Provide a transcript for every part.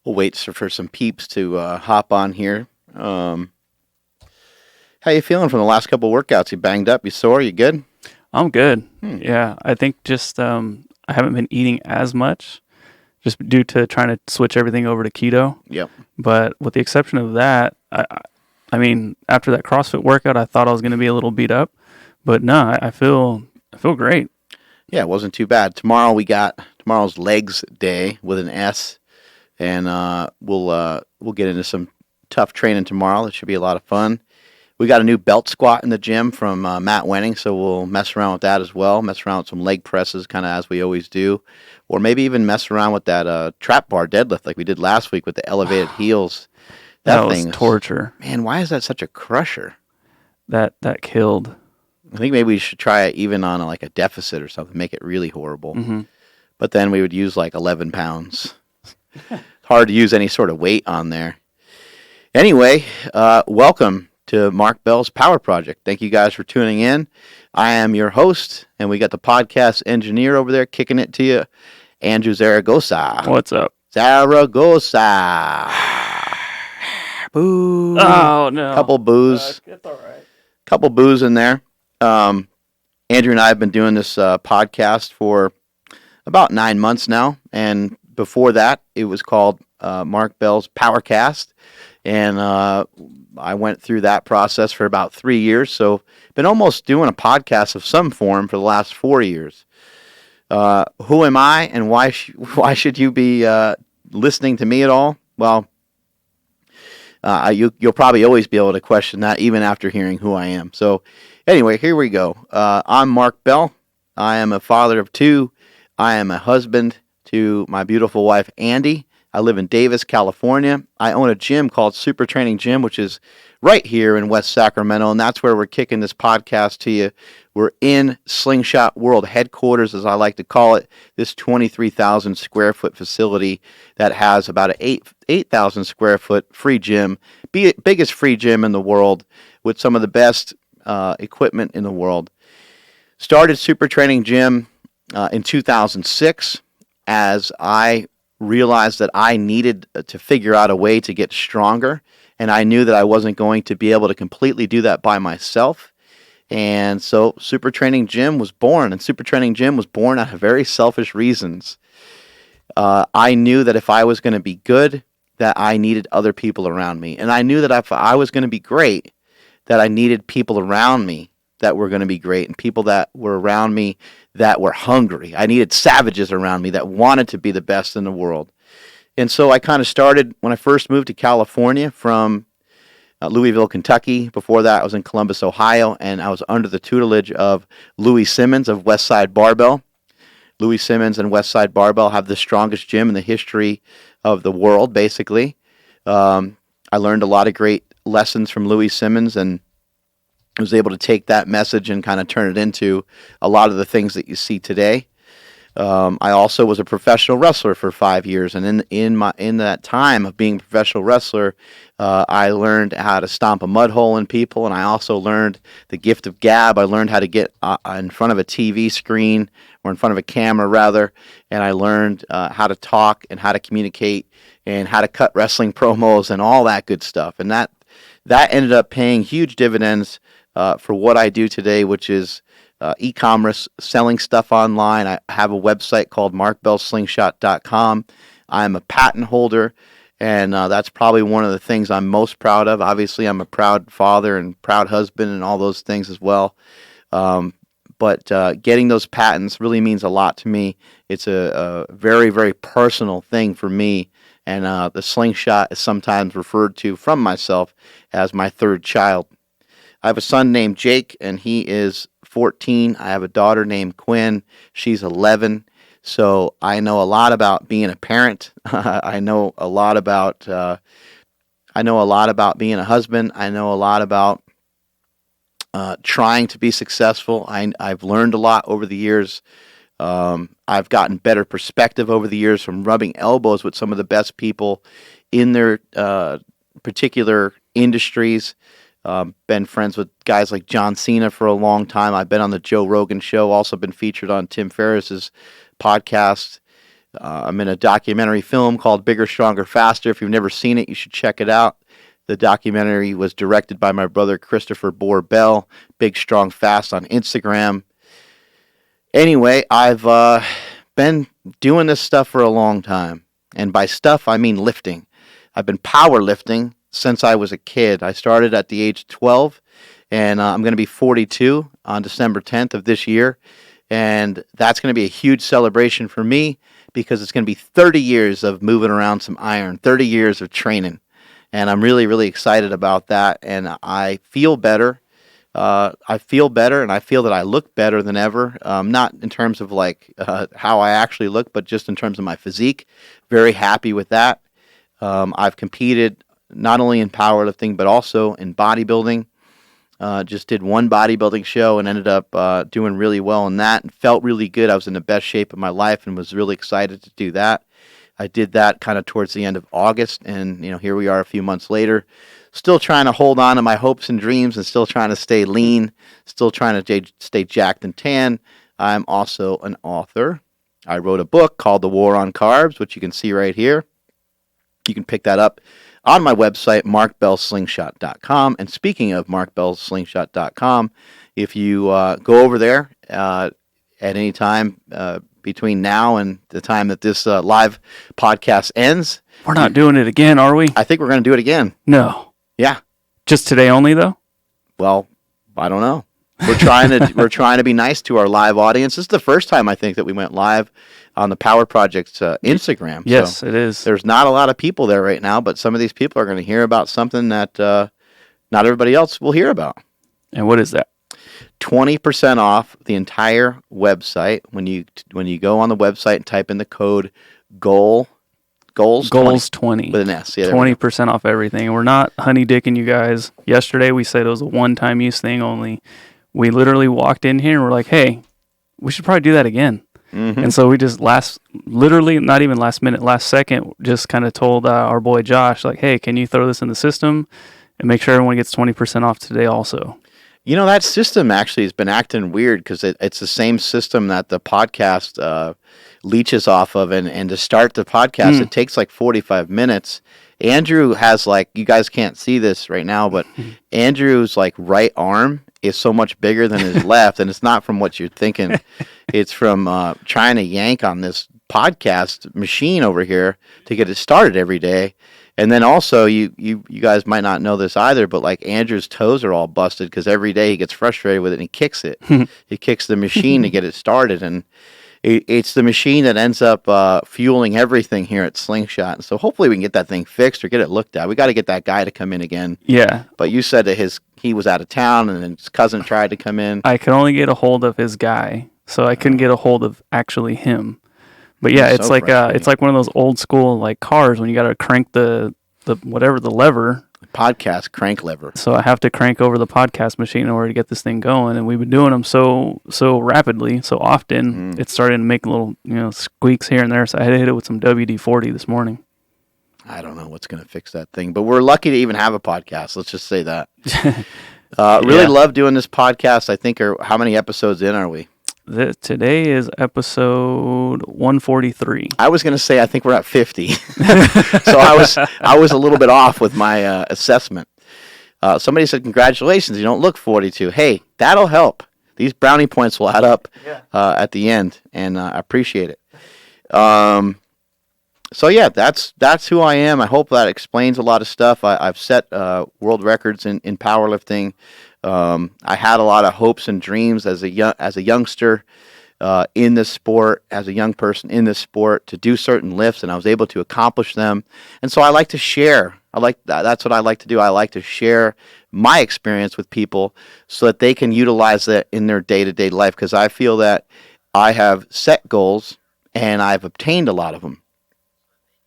We'll wait for some peeps to hop on here. How you feeling from the last couple of workouts? You banged up? You sore? You good? I'm good. Yeah, I think just I haven't been eating as much just due to trying to switch everything over to keto. Yep. But with the exception of that, I mean, after that CrossFit workout, I thought I was going to be a little beat up, but no, I feel great. Yeah, it wasn't too bad. Tomorrow's legs day with an S, and we'll get into some tough training tomorrow. It should be a lot of fun. We got a new belt squat in the gym from Matt Wenning, so we'll mess around with that as well. Mess around with some leg presses, kind of as we always do, or maybe even mess around with that trap bar deadlift like we did last week with the elevated heels. That was torture. Man, why is that such a crusher? That killed. I think maybe we should try it even on like a deficit or something, make it really horrible. Mm-hmm. But then we would use like 11 pounds. Hard to use any sort of weight on there. Anyway, welcome to Mark Bell's Power Project. Thank you guys for tuning in. I am your host, and we got the podcast engineer over there kicking it to you, Andrew Zaragoza. What's up? Zaragoza. Boo. Oh, no. Couple boos. It's all right. Couple boos in there. Andrew and I have been doing this podcast for about 9 months now, and before that, it was called Mark Bell's Powercast, and I went through that process for about 3 years, so been almost doing a podcast of some form for the last 4 years. Who am I, and why should you be listening to me at all? Well, you'll probably always be able to question that even after hearing who I am. So anyway, here we go. I'm Mark Bell. I am a father of two. I am a husband to my beautiful wife, Andy. I live in Davis, California. I own a gym called Super Training Gym, which is right here in West Sacramento, and that's where we're kicking this podcast to you. We're in Slingshot World Headquarters, as I like to call it, this 23,000 square foot facility that has about an 8,000 square foot free gym, biggest free gym in the world with some of the best equipment in the world. Started Super Training Gym in 2006 as I realized that I needed to figure out a way to get stronger, and I knew that I wasn't going to be able to completely do that by myself. And so Super Training Gym was born, and Super Training Gym was born out of very selfish reasons. I knew that if I was going to be good, that I needed other people around me, and I knew that if I was going to be great, that I needed people around me that were going to be great, and people that were around me that were hungry. I needed savages around me that wanted to be the best in the world. And so I kind of started when I first moved to California from Louisville, Kentucky. Before that, I was in Columbus, Ohio, and I was under the tutelage of Louis Simmons of Westside Barbell. Louis Simmons and Westside Barbell have the strongest gym in the history of the world, basically. I learned a lot of great lessons from Louis Simmons, and was able to take that message and kind of turn it into a lot of the things that you see today. I also was a professional wrestler for 5 years, and in that time of being a professional wrestler, I learned how to stomp a mud hole in people, and I also learned the gift of gab. I learned how to get in front of a TV screen, or in front of a camera rather, and I learned how to talk and how to communicate and how to cut wrestling promos and all that good stuff. And that ended up paying huge dividends for what I do today, which is e-commerce, selling stuff online. I have a website called markbellslingshot.com. I'm a patent holder, and that's probably one of the things I'm most proud of. Obviously, I'm a proud father and proud husband and all those things as well. But getting those patents really means a lot to me. It's a very, very personal thing for me, and the slingshot is sometimes referred to from myself as my third child. I have a son named Jake, and he is 14. I have a daughter named Quinn. She's 11. So I know a lot about being a parent. I know a lot about being a husband. I know a lot about trying to be successful. I've learned a lot over the years. I've gotten better perspective over the years from rubbing elbows with some of the best people in their particular industries. Been friends with guys like John Cena for a long time. I've been on the Joe Rogan show, also been featured on Tim Ferriss's podcast. I'm in a documentary film called Bigger, Stronger, Faster. If you've never seen it, you should check it out. The documentary was directed by my brother Christopher Bell, Big, Strong, Fast on Instagram. Anyway, I've been doing this stuff for a long time. And by stuff, I mean lifting. I've been powerlifting since I was a kid. I started at the age of 12, and I'm going to be 42 on December 10th of this year. And that's going to be a huge celebration for me because it's going to be 30 years of moving around some iron, 30 years of training. And I'm really, really excited about that. And I feel better. And I feel that I look better than ever. Not in terms of like how I actually look, but just in terms of my physique. Very happy with that. I've competed not only in powerlifting, but also in bodybuilding. Just did one bodybuilding show and ended up doing really well in that and felt really good. I was in the best shape of my life and was really excited to do that. I did that kind of towards the end of August, and here we are a few months later, still trying to hold on to my hopes and dreams and still trying to stay lean, still trying to stay jacked and tan. I'm also an author. I wrote a book called The War on Carbs, which you can see right here. You can pick that up on my website, markbellslingshot.com. And speaking of markbellslingshot.com, if you go over there at any time between now and the time that this live podcast ends. We're not doing it again, are we? I think we're going to do it again. No. Yeah. Just today only, though? Well, I don't know. We're trying to be nice to our live audience. This is the first time I think that we went live on the Power Project's Instagram. Yes, so it is. There's not a lot of people there right now, but some of these people are going to hear about something that not everybody else will hear about. And what is that? 20% off the entire website when you go on the website and type in the code goals 20 with an S. Yeah, 20% off everything. We're not honey dicking you guys. Yesterday we said it was a one-time use thing only. We literally walked in here and we're like, hey, we should probably do that again. Mm-hmm. And so we just literally not even last minute, last second, just kind of told our boy Josh, like, hey, can you throw this in the system and make sure everyone gets 20% off today also? That system actually has been acting weird because it's the same system that the podcast leeches off of. And to start the podcast, it takes like 45 minutes. Andrew has you guys can't see this right now, but Andrew's right arm is so much bigger than his left. And it's not from what you're thinking. It's from trying to yank on this podcast machine over here to get it started every day. And then also, you guys might not know this either, but Andrew's toes are all busted because every day he gets frustrated with it and he kicks it. He kicks the machine to get it started, and it's the machine that ends up fueling everything here at Slingshot. And so hopefully we can get that thing fixed or get it looked at. We got to get that guy to come in again. Yeah. But you said that he was out of town and then his cousin tried to come in. I could only get a hold of his guy, so I couldn't get a hold of actually him. But yeah, it's like one of those old school cars when you got to crank the lever. Podcast crank lever. So I have to crank over the podcast machine in order to get this thing going, and we've been doing them so rapidly, so often. It's starting to make little squeaks here and there. So I had to hit it with some WD-40 this morning. I don't know what's going to fix that thing, but we're lucky to even have a podcast. Let's just say that. Really love doing this podcast. I think how many episodes in are we? Today is episode 143. I was going to say I think we're at 50. So I was a little bit off with my assessment. Somebody said, congratulations, you don't look 42. Hey, that'll help. These brownie points will add up at the end, and I appreciate it. So yeah, that's who I am. I hope that explains a lot of stuff. I've set world records in powerlifting. I had a lot of hopes and dreams as a youngster in this sport, as a young person in this sport, to do certain lifts, and I was able to accomplish them. And so I like to share. That's what I like to do. I like to share my experience with people so that they can utilize that in their day-to-day life, because I feel that I have set goals and I've obtained a lot of them.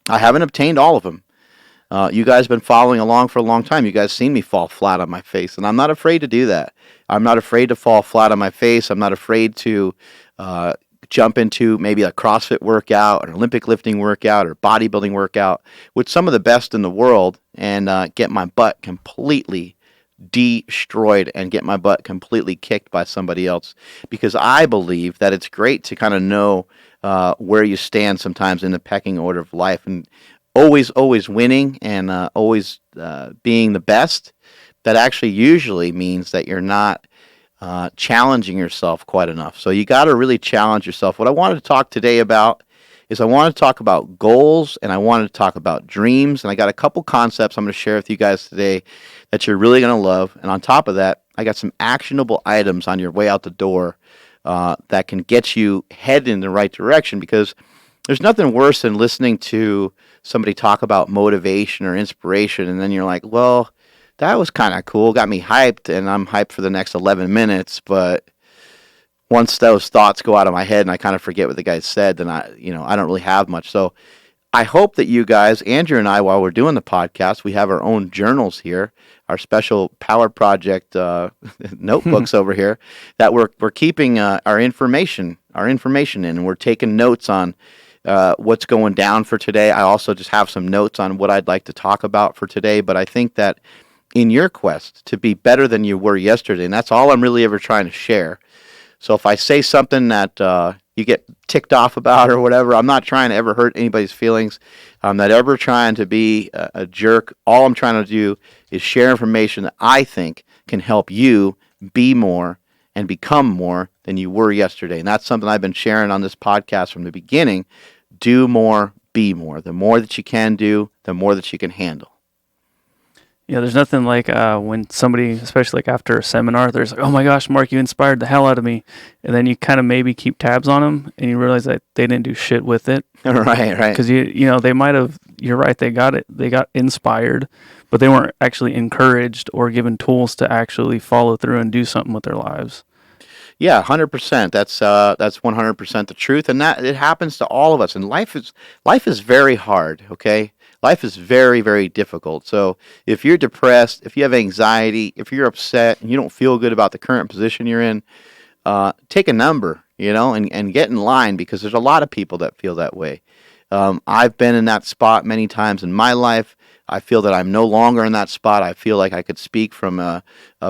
I haven't obtained all of them. You guys have been following along for a long time. You guys seen me fall flat on my face, and I'm not afraid to do that. I'm not afraid to fall flat on my face. I'm not afraid to jump into maybe a CrossFit workout, or an Olympic lifting workout, or bodybuilding workout with some of the best in the world and get my butt completely destroyed and get my butt completely kicked by somebody else, because I believe that it's great to kind of know where you stand sometimes in the pecking order of life, and always winning and always being the best. That actually usually means that you're not challenging yourself quite enough. So you got to really challenge yourself. What I wanted to talk today about is I wanted to talk about goals and I wanted to talk about dreams. And I got a couple concepts I'm going to share with you guys today that you're really going to love. And on top of that, I got some actionable items on your way out the door that can get you headed in the right direction, because there's nothing worse than listening to somebody talk about motivation or inspiration and then you're like, well, that was kind of cool, got me hyped, and I'm hyped for the next 11 minutes, but once those thoughts go out of my head and I kind of forget what the guy said, then I don't really have much. So I hope that you guys, Andrew and I, while we're doing the podcast, we have our own journals here, our special Power Project notebooks over here, that we're keeping our information in, and we're taking notes on what's going down for today. I also just have some notes on what I'd like to talk about for today, but I think that in your quest to be better than you were yesterday, and that's all I'm really ever trying to share. So if I say something that you get ticked off about or whatever, I'm not trying to ever hurt anybody's feelings. I'm not ever trying to be a jerk. All I'm trying to do is share information that I think can help you be more and become more than you were yesterday. And that's something I've been sharing on this podcast from the beginning. Do more, be more. The more that you can do, the more that you can handle. Yeah, there's nothing like when somebody, especially like after a seminar, there's like, oh my gosh, Mark, you inspired the hell out of me. And then you kind of maybe keep tabs on them and you realize that they didn't do shit with it. Right. Because they might have, you're right, they got inspired, but they weren't actually encouraged or given tools to actually follow through and do something with their lives. Yeah, 100%. That's 100% the truth, and that it happens to all of us. And life is very hard. Okay, life is very, very difficult. So if you're depressed, if you have anxiety, if you're upset, and you don't feel good about the current position you're in, take a number, and get in line, because there's a lot of people that feel that way. I've been in that spot many times in my life. I feel that I'm no longer in that spot. I feel like I could speak from a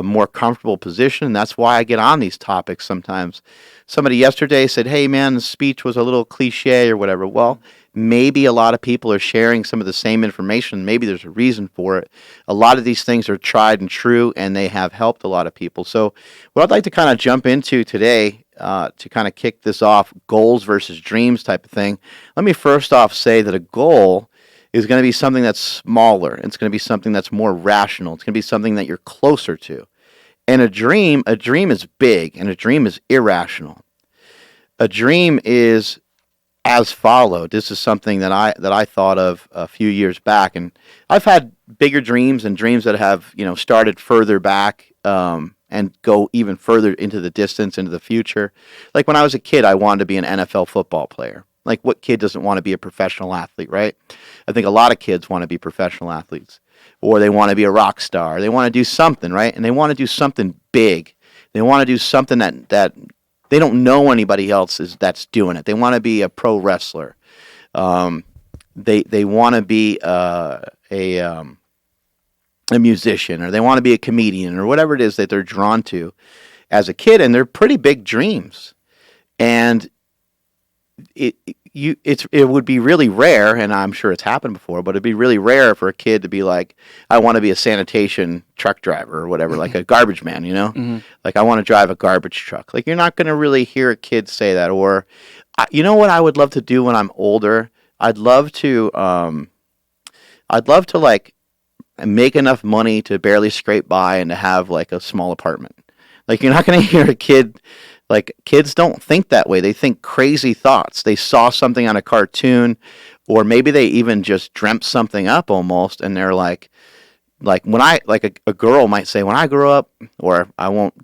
more comfortable position, and that's why I get on these topics sometimes. Somebody yesterday said, hey, man, the speech was a little cliche or whatever. Well, maybe a lot of people are sharing some of the same information. Maybe there's a reason for it. A lot of these things are tried and true, and they have helped a lot of people. So what I'd like to kind of jump into today to kind of kick this off, goals versus dreams type of thing, let me first off say that a goal is going to be something that's smaller. It's going to be something that's more rational. It's going to be something that you're closer to. And a dream is big, and a dream is irrational. A dream is as followed. This is something that I thought of a few years back, and I've had bigger dreams and dreams that have started further back and go even further into the distance, into the future. Like when I was a kid, I wanted to be an NFL football player. Like, what kid doesn't want to be a professional athlete, right? I think a lot of kids want to be professional athletes, or they want to be a rock star. They want to do something, right? And they want to do something big. They want to do something that they don't know anybody else that's doing it. They want to be a pro wrestler. They want to be a musician, or they want to be a comedian, or whatever it is that they're drawn to as a kid, and they're pretty big dreams. And it would be really rare, and I'm sure it's happened before, but it'd be really rare for a kid to be like, I want to be a sanitation truck driver or whatever, like a garbage man, Mm-hmm. Like, I want to drive a garbage truck. Like, you're not going to really hear a kid say that. Or, what I would love to do when I'm older? I'd love to like make enough money to barely scrape by and to have like a small apartment. Like, you're not going to hear a kid. Like, kids don't think that way. They think crazy thoughts. They saw something on a cartoon, or maybe they even just dreamt something up almost, and they're like when a girl might say, when I grow up, or I won't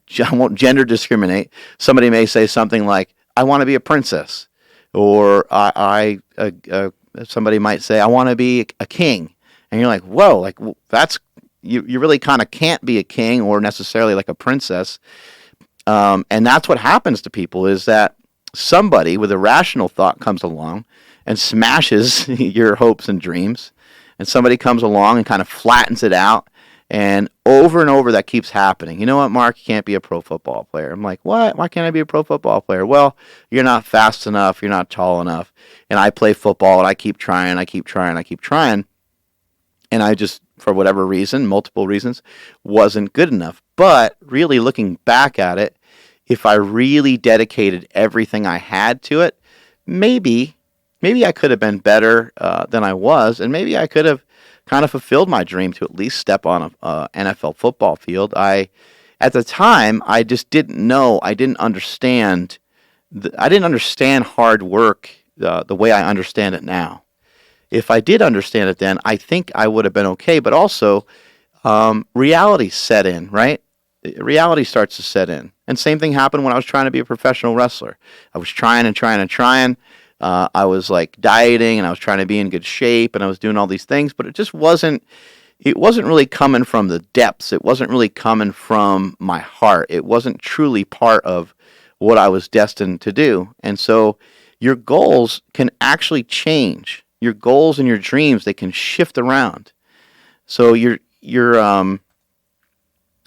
gender discriminate. Somebody may say something like, I want to be a princess, or somebody might say, I want to be a king, and you're like, whoa, like that's you really kind of can't be a king or necessarily like a princess. And that's what happens to people, is that somebody with a rational thought comes along and smashes your hopes and dreams, and somebody comes along and kind of flattens it out And over that keeps happening. You know what, Mark? You can't be a pro football player. I'm like, what? Why can't I be a pro football player? Well, you're not fast enough. You're not tall enough. And I play football, and I keep trying. I keep trying. I keep trying. And I just, for whatever reason, multiple reasons, wasn't good enough. But really looking back at it, if I really dedicated everything I had to it, maybe I could have been better than I was, and maybe I could have kind of fulfilled my dream to at least step on a NFL football field. At the time, I just didn't know. I didn't understand. I didn't understand hard work the way I understand it now. If I did understand it then, I think I would have been okay. But also, reality set in, right? Reality starts to set in. And same thing happened when I was trying to be a professional wrestler. I was trying and trying and trying. I was like dieting, and I was trying to be in good shape, and I was doing all these things, but it wasn't really coming from the depths. It wasn't really coming from my heart. It wasn't truly part of what I was destined to do. And so your goals can actually change. Your goals and your dreams, they can shift around. So your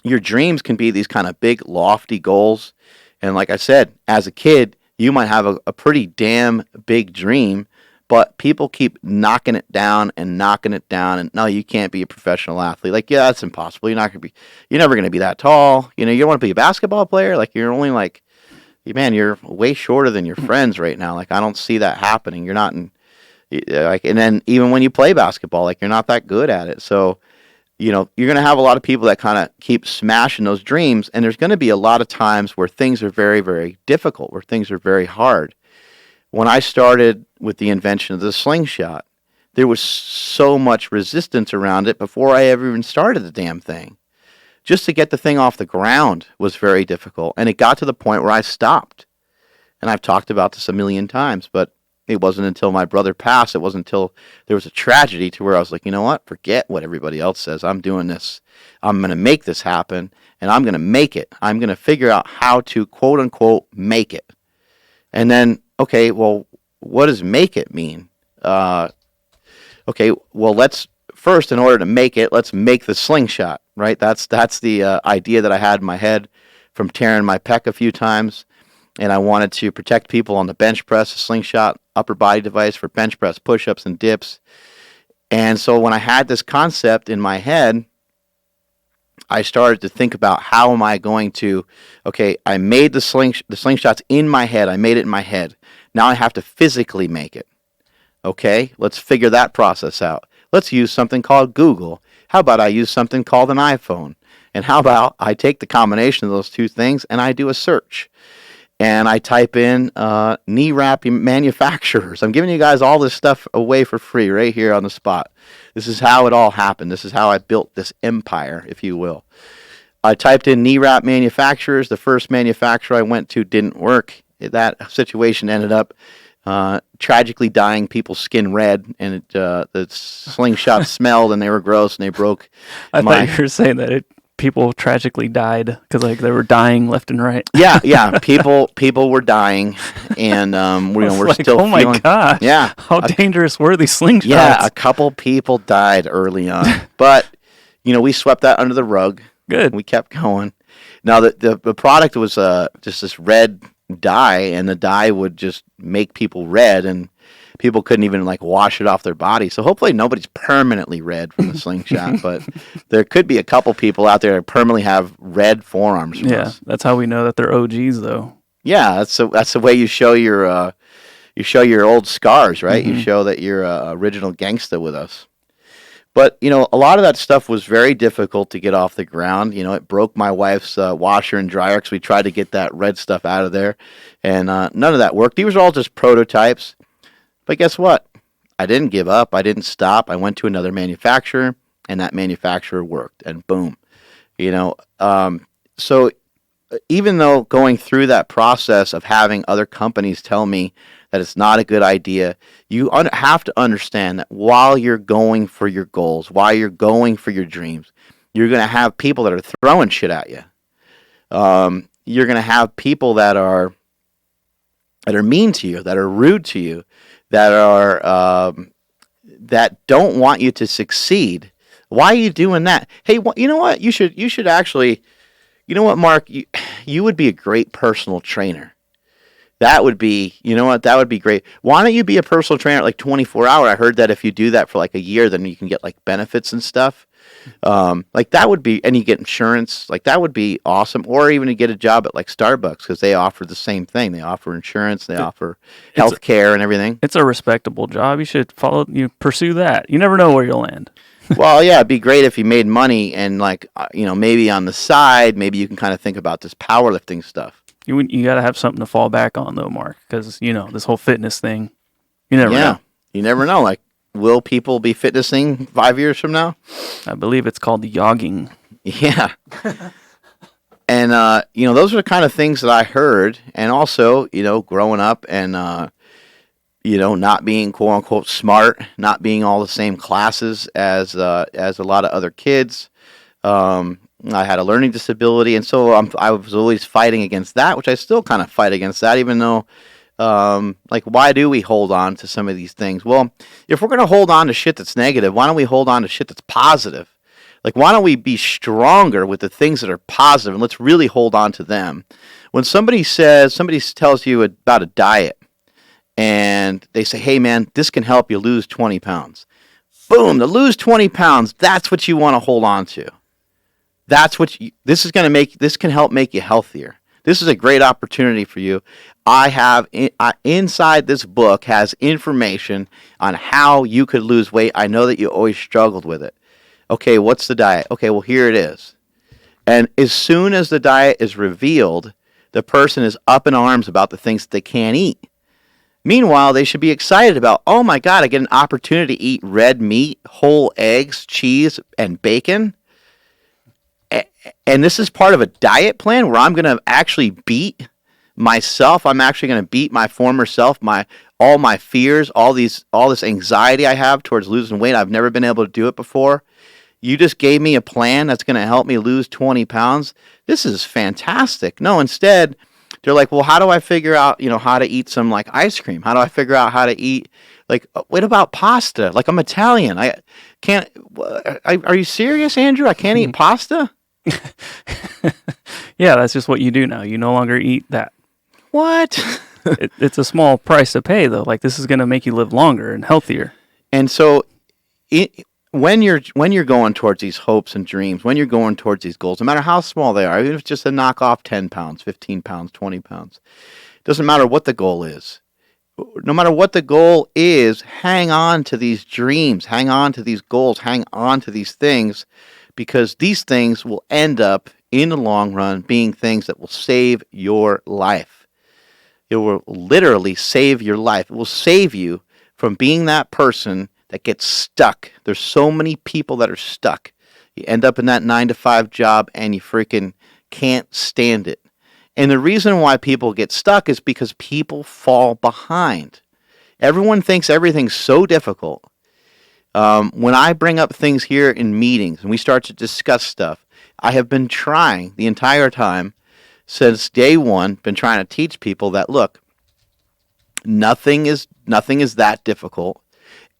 dreams can be these kind of big, lofty goals. And like I said, as a kid, you might have a pretty damn big dream, but people keep knocking it down and knocking it down. And no, you can't be a professional athlete. Like, yeah, that's impossible. You're never going to be that tall. You don't want to be a basketball player. Like, you're only like, man, you're way shorter than your friends right now. Like, I don't see that happening. You're not in, like, and then even when you play basketball, like, you're not that good at it. So, you're going to have a lot of people that kind of keep smashing those dreams, and there's going to be a lot of times where things are very, very difficult, where things are very hard. When I started with the invention of the slingshot, there was so much resistance around it before I ever even started the damn thing. Just to get the thing off the ground was very difficult, and it got to the point where I stopped. And I've talked about this a million times, but it wasn't until my brother passed, it wasn't until there was a tragedy to where I was like, you know what? Forget what everybody else says. I'm doing this. I'm going to make this happen, and I'm going to make it. I'm going to figure out how to, quote unquote, make it. And then, okay, well, what does make it mean? Okay, well, let's first, in order to make it, let's make the slingshot, right? That's the idea that I had in my head from tearing my pec a few times. And I wanted to protect people on the bench press, a slingshot upper body device for bench press, push-ups, and dips. And so when I had this concept in my head, I started to think about how am I going to, okay, I made the slingshots in my head. I made it in my head. Now I have to physically make it. Okay, let's figure that process out. Let's use something called Google. How about I use something called an iPhone? And how about I take the combination of those two things and I do a search? And I type in knee wrap manufacturers. I'm giving you guys all this stuff away for free right here on the spot. This is how it all happened. This is how I built this empire, if you will. I typed in knee wrap manufacturers. The first manufacturer I went to didn't work. That situation ended up tragically dyeing people's skin red, and the slingshot smelled, and they were gross, and they broke. I thought you were saying that people tragically died because like they were dying left and right. Yeah. People were dying, and we're like, still. Oh my gosh! Yeah, how dangerous were these slingshots? Yeah, a couple people died early on, but we swept that under the rug. Good. We kept going. Now the product was just this red dye, and the dye would just make people red, and people couldn't even like wash it off their body. So hopefully nobody's permanently red from the slingshot, but there could be a couple people out there that permanently have red forearms. From us. That's how we know that they're OGs, though. Yeah, that's the way you show your old scars, right? Mm-hmm. You show that you're original gangsta with us. But a lot of that stuff was very difficult to get off the ground. It broke my wife's washer and dryer because we tried to get that red stuff out of there, and none of that worked. These were all just prototypes. But guess what? I didn't give up. I didn't stop. I went to another manufacturer, and that manufacturer worked, and boom. So even though going through that process of having other companies tell me that it's not a good idea, you have to understand that while you're going for your goals, while you're going for your dreams, you're going to have people that are throwing shit at you. You're going to have people that are mean to you, that are rude to you, that don't want you to succeed. Why are you doing that? Hey, you know what? You should actually, you know what, Mark? You would be a great personal trainer. That would be, you know what? That would be great. Why don't you be a personal trainer at like 24-hour? I heard that if you do that for like a year, then you can get like benefits and stuff. Like that would be, and you get insurance. Like that would be awesome. Or even to get a job at like Starbucks because they offer the same thing. They offer insurance, they offer health care and everything. It's a respectable job. You should pursue that. You never know where you'll land. Well, yeah, it'd be great if you made money and like, maybe on the side, maybe you can kind of think about this powerlifting stuff. You got to have something to fall back on, though, Mark, because, this whole fitness thing, you never know. You never know. Like, will people be fitnessing 5 years from now? I believe it's called yogging. Yeah. And, those are the kind of things that I heard. And also, growing up and, not being quote unquote smart, not being all the same classes as a lot of other kids. I had a learning disability, and so I was always fighting against that, which I still kind of fight against that, even though, why do we hold on to some of these things? Well, if we're going to hold on to shit that's negative, why don't we hold on to shit that's positive? Like, why don't we be stronger with the things that are positive, and let's really hold on to them? When somebody tells you about a diet, and they say, hey, man, this can help you lose 20 pounds. Boom, to lose 20 pounds, that's what you want to hold on to. This can help make you healthier. This is a great opportunity for you. Inside this book has information on how you could lose weight. I know that you always struggled with it. Okay, what's the diet? Okay, well, here it is. And as soon as the diet is revealed, the person is up in arms about the things that they can't eat. Meanwhile, they should be excited about, oh my God, I get an opportunity to eat red meat, whole eggs, cheese, and bacon. And this is part of a diet plan where I'm going to actually beat myself. I'm actually going to beat my former self, all my fears, all this anxiety I have towards losing weight. I've never been able to do it before. You just gave me a plan that's going to help me lose 20 pounds. This is fantastic. No, instead, they're like, well, how do I figure out, how to eat some like ice cream? How do I figure out how to eat, like, what about pasta? Like, I'm Italian. I can't, are you serious, Andrew? I can't eat pasta? Yeah, that's just what you do now. You no longer eat that. What? It's a small price to pay, though. Like, this is going to make you live longer and healthier. And so when you're going towards these hopes and dreams, when you're going towards these goals, no matter how small they are, even if it's just to knock off 10 pounds, 15 pounds, 20 pounds, doesn't matter what the goal is. No matter what the goal is, hang on to these dreams, hang on to these goals, hang on to these things, because these things will end up, in the long run, being things that will save your life. It will literally save your life. It will save you from being that person that gets stuck. There's so many people that are stuck. You end up in that 9-to-5 job and you freaking can't stand it. And the reason why people get stuck is because people fall behind. Everyone thinks everything's so difficult. When I bring up things here in meetings and we start to discuss stuff, I have been trying the entire time since day one, been trying to teach people that, look, nothing is that difficult.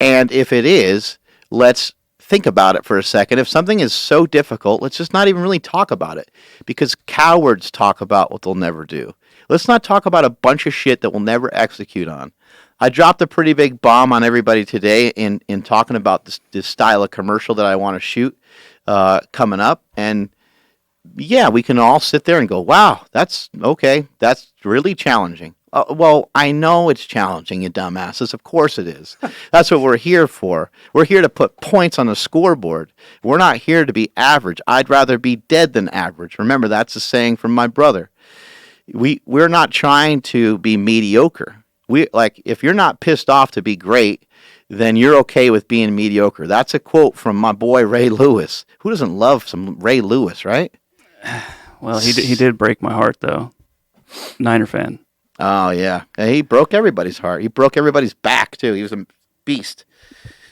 And if it is, let's think about it for a second. If something is so difficult, let's just not even really talk about it, because cowards talk about what they'll never do. Let's not talk about a bunch of shit that we'll never execute on. I dropped a pretty big bomb on everybody today in talking about this style of commercial that I want to shoot coming up. And yeah, we can all sit there and go, wow, that's okay. That's really challenging. Well, I know it's challenging, you dumbasses. Of course it is. That's what we're here for. We're here to put points on the scoreboard. We're not here to be average. I'd rather be dead than average. Remember, that's a saying from my brother. We're not trying to be mediocre. If you're not pissed off to be great, then you're okay with being mediocre. That's a quote from my boy Ray Lewis. Who doesn't love some Ray Lewis, right? Well, he did break my heart, though. Niner fan. Oh, yeah. He broke everybody's heart. He broke everybody's back, too. He was a beast.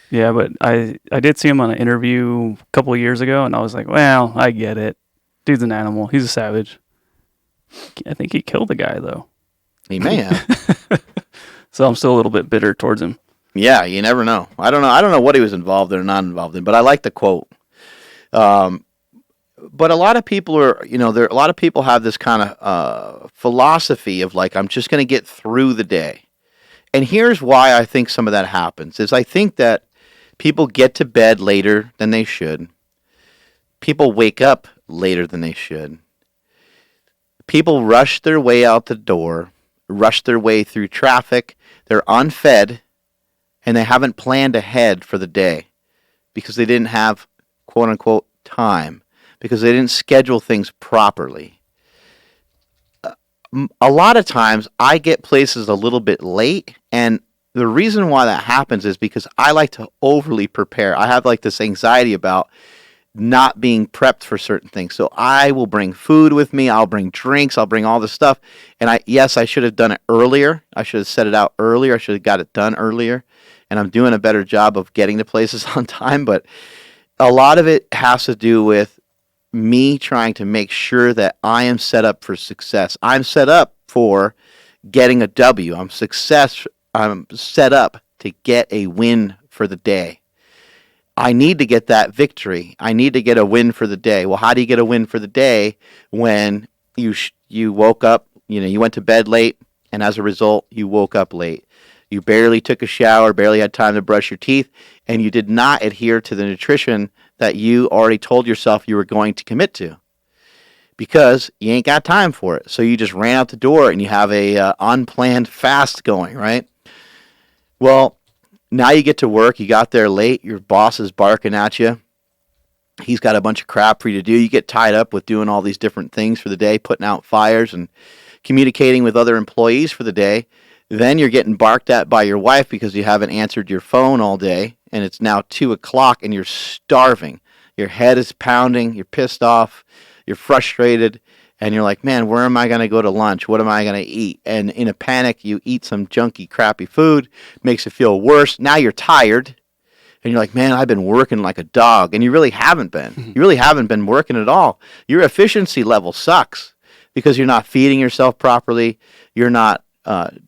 Yeah, but I did see him on an interview a couple of years ago, and I was like, well, I get it. Dude's an animal. He's a savage. I think he killed the guy, though. He may have. So I'm still a little bit bitter towards him. Yeah, you never know. I don't know what he was involved in or not involved in, but I like the quote. But a lot of people are, a lot of people have this kind of philosophy of like, I'm just going to get through the day. And here's why I think some of that happens is I think that people get to bed later than they should. People wake up later than they should. People rush their way out the door, rush their way through traffic. They're unfed, and they haven't planned ahead for the day because they didn't have, quote unquote, time, because they didn't schedule things properly. A lot of times I get places a little bit late, and the reason why that happens is because I like to overly prepare. I have like this anxiety about not being prepped for certain things. So I will bring food with me, I'll bring drinks, I'll bring all this stuff. And I should have done it earlier. I should have set it out earlier. I should have got it done earlier. And I'm doing a better job of getting to places on time, but a lot of it has to do with me trying to make sure that I am set up for success. I'm set up for getting a W. I'm set up to get a win for the day. I need to get that victory. I need to get a win for the day. Well, how do you get a win for the day when you woke up, you went to bed late, and as a result, you woke up late. You barely took a shower, barely had time to brush your teeth, and you did not adhere to the nutrition that you already told yourself you were going to commit to because you ain't got time for it. So you just ran out the door and you have a unplanned fast going, right? Well, now you get to work, you got there late, your boss is barking at you. He's got a bunch of crap for you to do. You get tied up with doing all these different things for the day, putting out fires and communicating with other employees for the day. Then you're getting barked at by your wife because you haven't answered your phone all day, and it's now 2 o'clock and you're starving. Your head is pounding, you're pissed off, you're frustrated, and you're like, man, where am I going to go to lunch? What am I going to eat? And in a panic, you eat some junky, crappy food, makes you feel worse. Now you're tired, and you're like, man, I've been working like a dog. And you really haven't been. You really haven't been working at all. Your efficiency level sucks because you're not feeding yourself properly. You're not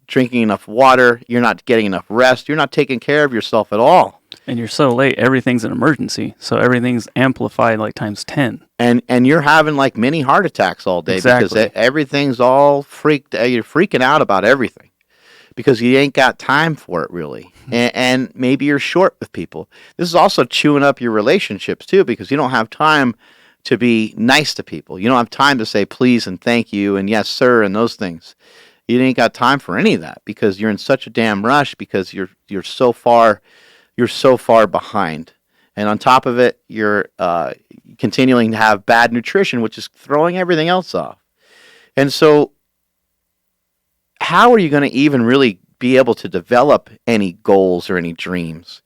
drinking enough water. You're not getting enough rest. You're not taking care of yourself at all. And you're so late, everything's an emergency. So everything's amplified like times 10. And you're having like mini heart attacks all day because everything's all you're freaking out about everything because you ain't got time for it really. And maybe you're short with people. This is also chewing up your relationships too because you don't have time to be nice to people. You don't have time to say please and thank you and yes sir and those things. You ain't got time for any of that because you're in such a damn rush because you're so far behind. And on top of it, you're continuing to have bad nutrition, which is throwing everything else off. And so how are you going to even really be able to develop any goals or any dreams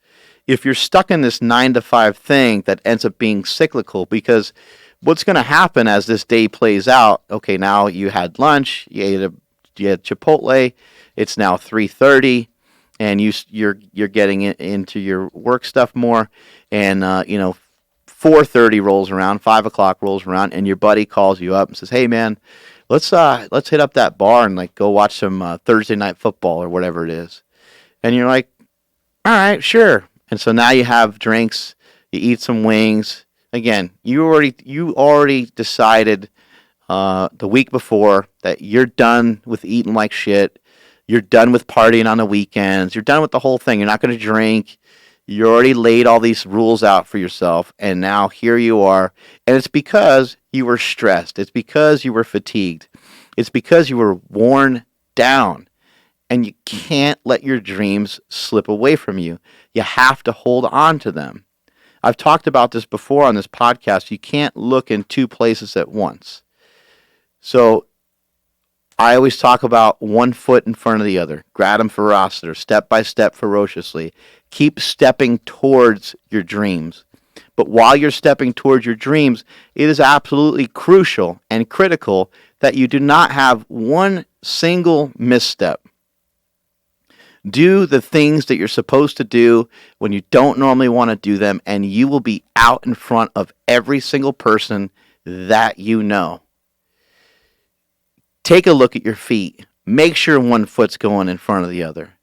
if you're stuck in this 9 to 5 thing that ends up being cyclical? Because what's going to happen as this day plays out, okay, now you had lunch, you had Chipotle, it's now 3:30, and you're getting into your work stuff more, and 4:30 rolls around, 5 o'clock rolls around, and your buddy calls you up and says, "Hey man, let's hit up that bar and like go watch some Thursday night football or whatever it is," and you're like, "All right, sure." And so now you have drinks, you eat some wings. Again, you already decided the week before that you're done with eating like shit. You're done with partying on the weekends. You're done with the whole thing. You're not going to drink. You already laid all these rules out for yourself, and now here you are. And it's because you were stressed. It's because you were fatigued. It's because you were worn down. And you can't let your dreams slip away from you. You have to hold on to them. I've talked about this before on this podcast. You can't look in 2 places at once. So I always talk about 1 foot in front of the other. Gradum ferociter, step by step ferociously. Keep stepping towards your dreams. But while you're stepping towards your dreams, it is absolutely crucial and critical that you do not have one single misstep. Do the things that you're supposed to do when you don't normally want to do them, and you will be out in front of every single person that you know. Take a look at your feet. Make sure 1 foot's going in front of the other.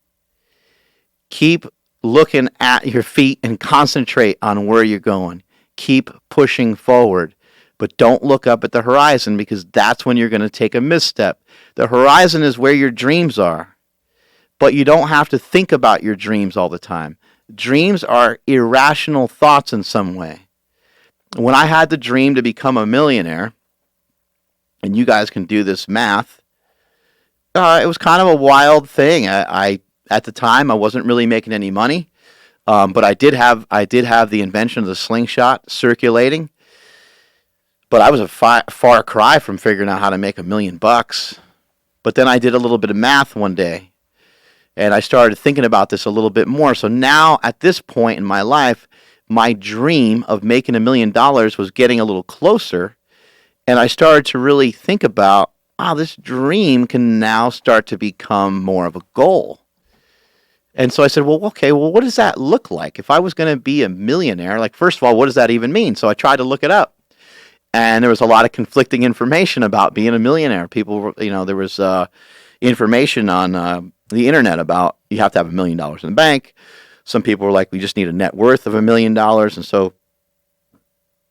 Keep looking at your feet and concentrate on where you're going. keep pushing forward. But don't look up at the horizon, because that's when you're going to take a misstep. The horizon is where your dreams are. But you don't have to think about your dreams all the time. Dreams are irrational thoughts in some way. When I had the dream to become a millionaire, and you guys can do this math, it was kind of a wild thing. I at the time, I wasn't really making any money, but I did have the invention of the slingshot circulating. But I was a far cry from figuring out how to make $1 million. But then I did a little bit of math one day, and I started thinking about this a little bit more. So now, at this point in my life, my dream of making $1 million was getting a little closer, and I started to really think about, this dream can now start to become more of a goal. And so I said, well, what does that look like? If I was going to be a millionaire, like, first of all, what does that even mean? So I tried to look it up. And there was a lot of conflicting information about being a millionaire. People, there was information on the internet about you have to have $1 million in the bank. Some people were like, we just need a net worth of $1 million. And so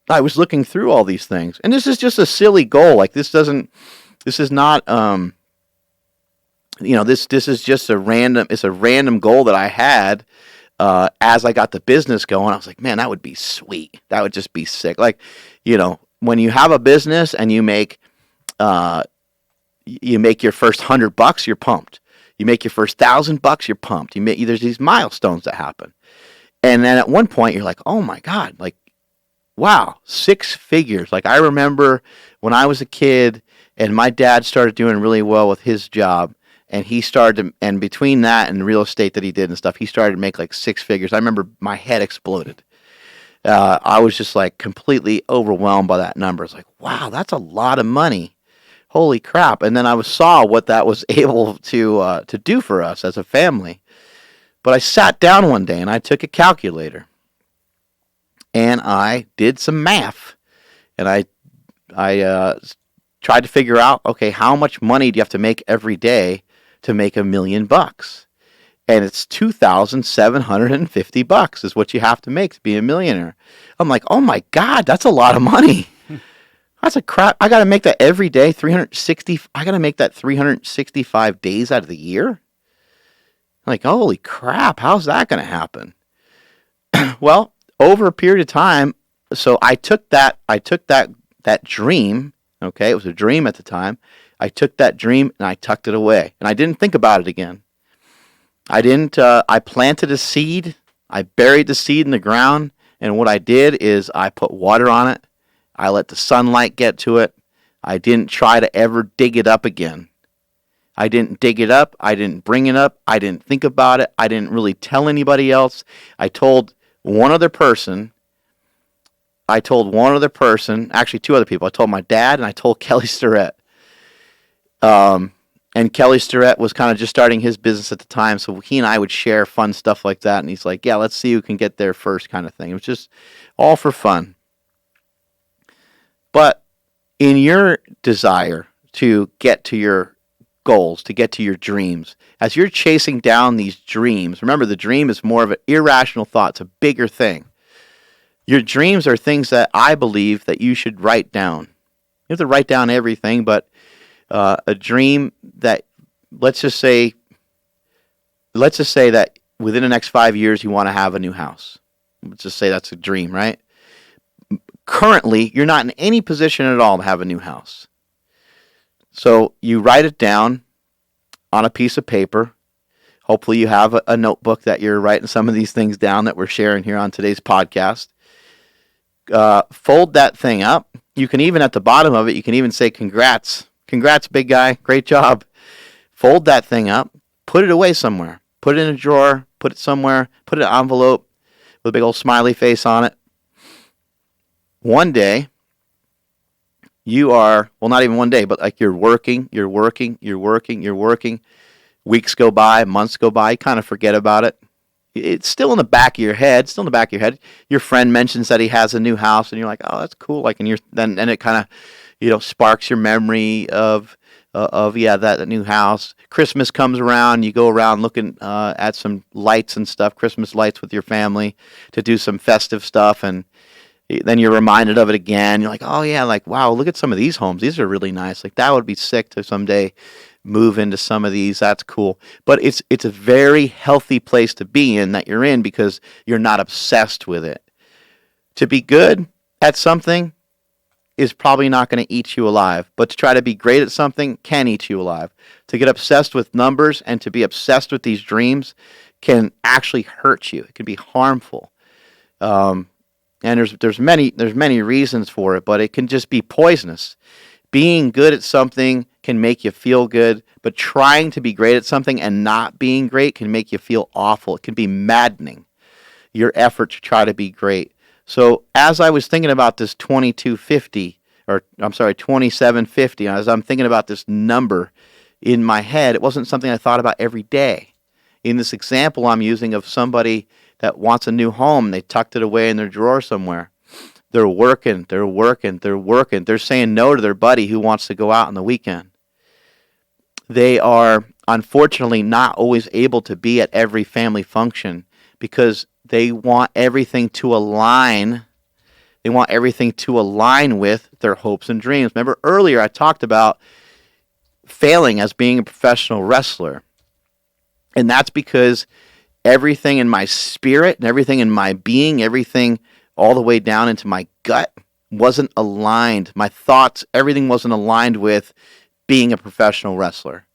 I was looking through all these things. And this is just a silly goal. Like, this is not, this is just it's a random goal that I had as I got the business going. I was like, man, that would be sweet. That would just be sick. Like, when you have a business and you make your first $100, you're pumped. You make your first $1,000, you're pumped. There's these milestones that happen, and then at one point you're like, oh my God, like, wow, 6 figures. Like, I remember when I was a kid and my dad started doing really well with his job, and he started to, and between that and real estate that he did and stuff, he started to make like 6 figures. I remember my head exploded. I was just like completely overwhelmed by that number. It's like, wow, that's a lot of money. Holy crap. And then I saw what that was able to do for us as a family. But I sat down one day and I took a calculator and I did some math. And I tried to figure out, okay, how much money do you have to make every day to make $1 million? And it's $2,750 is what you have to make to be a millionaire. I'm like, oh my God, that's a lot of money. That's a crap. I got to make that every day, 360. I got to make that 365 days out of the year. Like, holy crap, how's that going to happen? Well, over a period of time, so I took that dream. Okay, it was a dream at the time. I took that dream and I tucked it away, and I didn't think about it again. I planted a seed. I buried the seed in the ground. And what I did is I put water on it. I let the sunlight get to it. I didn't try to ever dig it up again. I didn't dig it up. I didn't bring it up. I didn't think about it. I didn't really tell anybody else. I told one other person. Actually 2 other people. I told my dad and I told Kelly Starrett. And Kelly Starrett was kind of just starting his business at the time, so he and I would share fun stuff like that. And he's like, yeah, let's see who can get there first, kind of thing. It was just all for fun. But in your desire to get to your goals, to get to your dreams, as you're chasing down these dreams, remember, the dream is more of an irrational thought. It's a bigger thing. Your dreams are things that I believe that you should write down. You have to write down everything, but a dream that, let's just say that within the next 5 years you want to have a new house. Let's just say that's a dream, right? Currently, you're not in any position at all to have a new house. So you write it down on a piece of paper. Hopefully you have a notebook that you're writing some of these things down that we're sharing here on today's podcast. Fold that thing up. You can even, at the bottom of it, you can even say, congrats. Congrats, big guy. Great job. Fold that thing up. Put it away somewhere. Put it in a drawer. Put it somewhere. Put it in an envelope with a big old smiley face on it. One day, you are, well, not even one day, but like you're working. Weeks go by, months go by, you kind of forget about it. It's still in the back of your head, Your friend mentions that he has a new house, and you're like, oh, that's cool. Like, and it kind of, sparks your memory of that new house. Christmas comes around, you go around looking at some lights and stuff, Christmas lights with your family to do some festive stuff, and Then you're reminded of it again. You're like, oh yeah, like wow, look at some of these homes. These are really nice. Like that would be sick to someday move into some of these. That's cool. But it's a very healthy place to be in that you're in because you're not obsessed with it. To be good at something is probably not going to eat you alive, but to try to be great at something can eat you alive. To get obsessed with numbers and to be obsessed with these dreams can actually hurt you. It can be harmful. And there's many reasons for it, but it can just be poisonous. Being good at something can make you feel good, but trying to be great at something and not being great can make you feel awful. It can be maddening, your effort to try to be great. So as I was thinking about this 2250, or I'm sorry, 2750, as I'm thinking about this number in my head, it wasn't something I thought about every day. In this example I'm using of somebody that wants a new home, they tucked it away in their drawer somewhere. They're working. They're saying no to their buddy who wants to go out on the weekend. They are unfortunately not always able to be at every family function because they want everything to align. They want everything to align with their hopes and dreams. Remember earlier I talked about failing as being a professional wrestler. And that's because everything in my spirit and everything in my being, everything all the way down into my gut wasn't aligned. My thoughts, everything wasn't aligned with being a professional wrestler.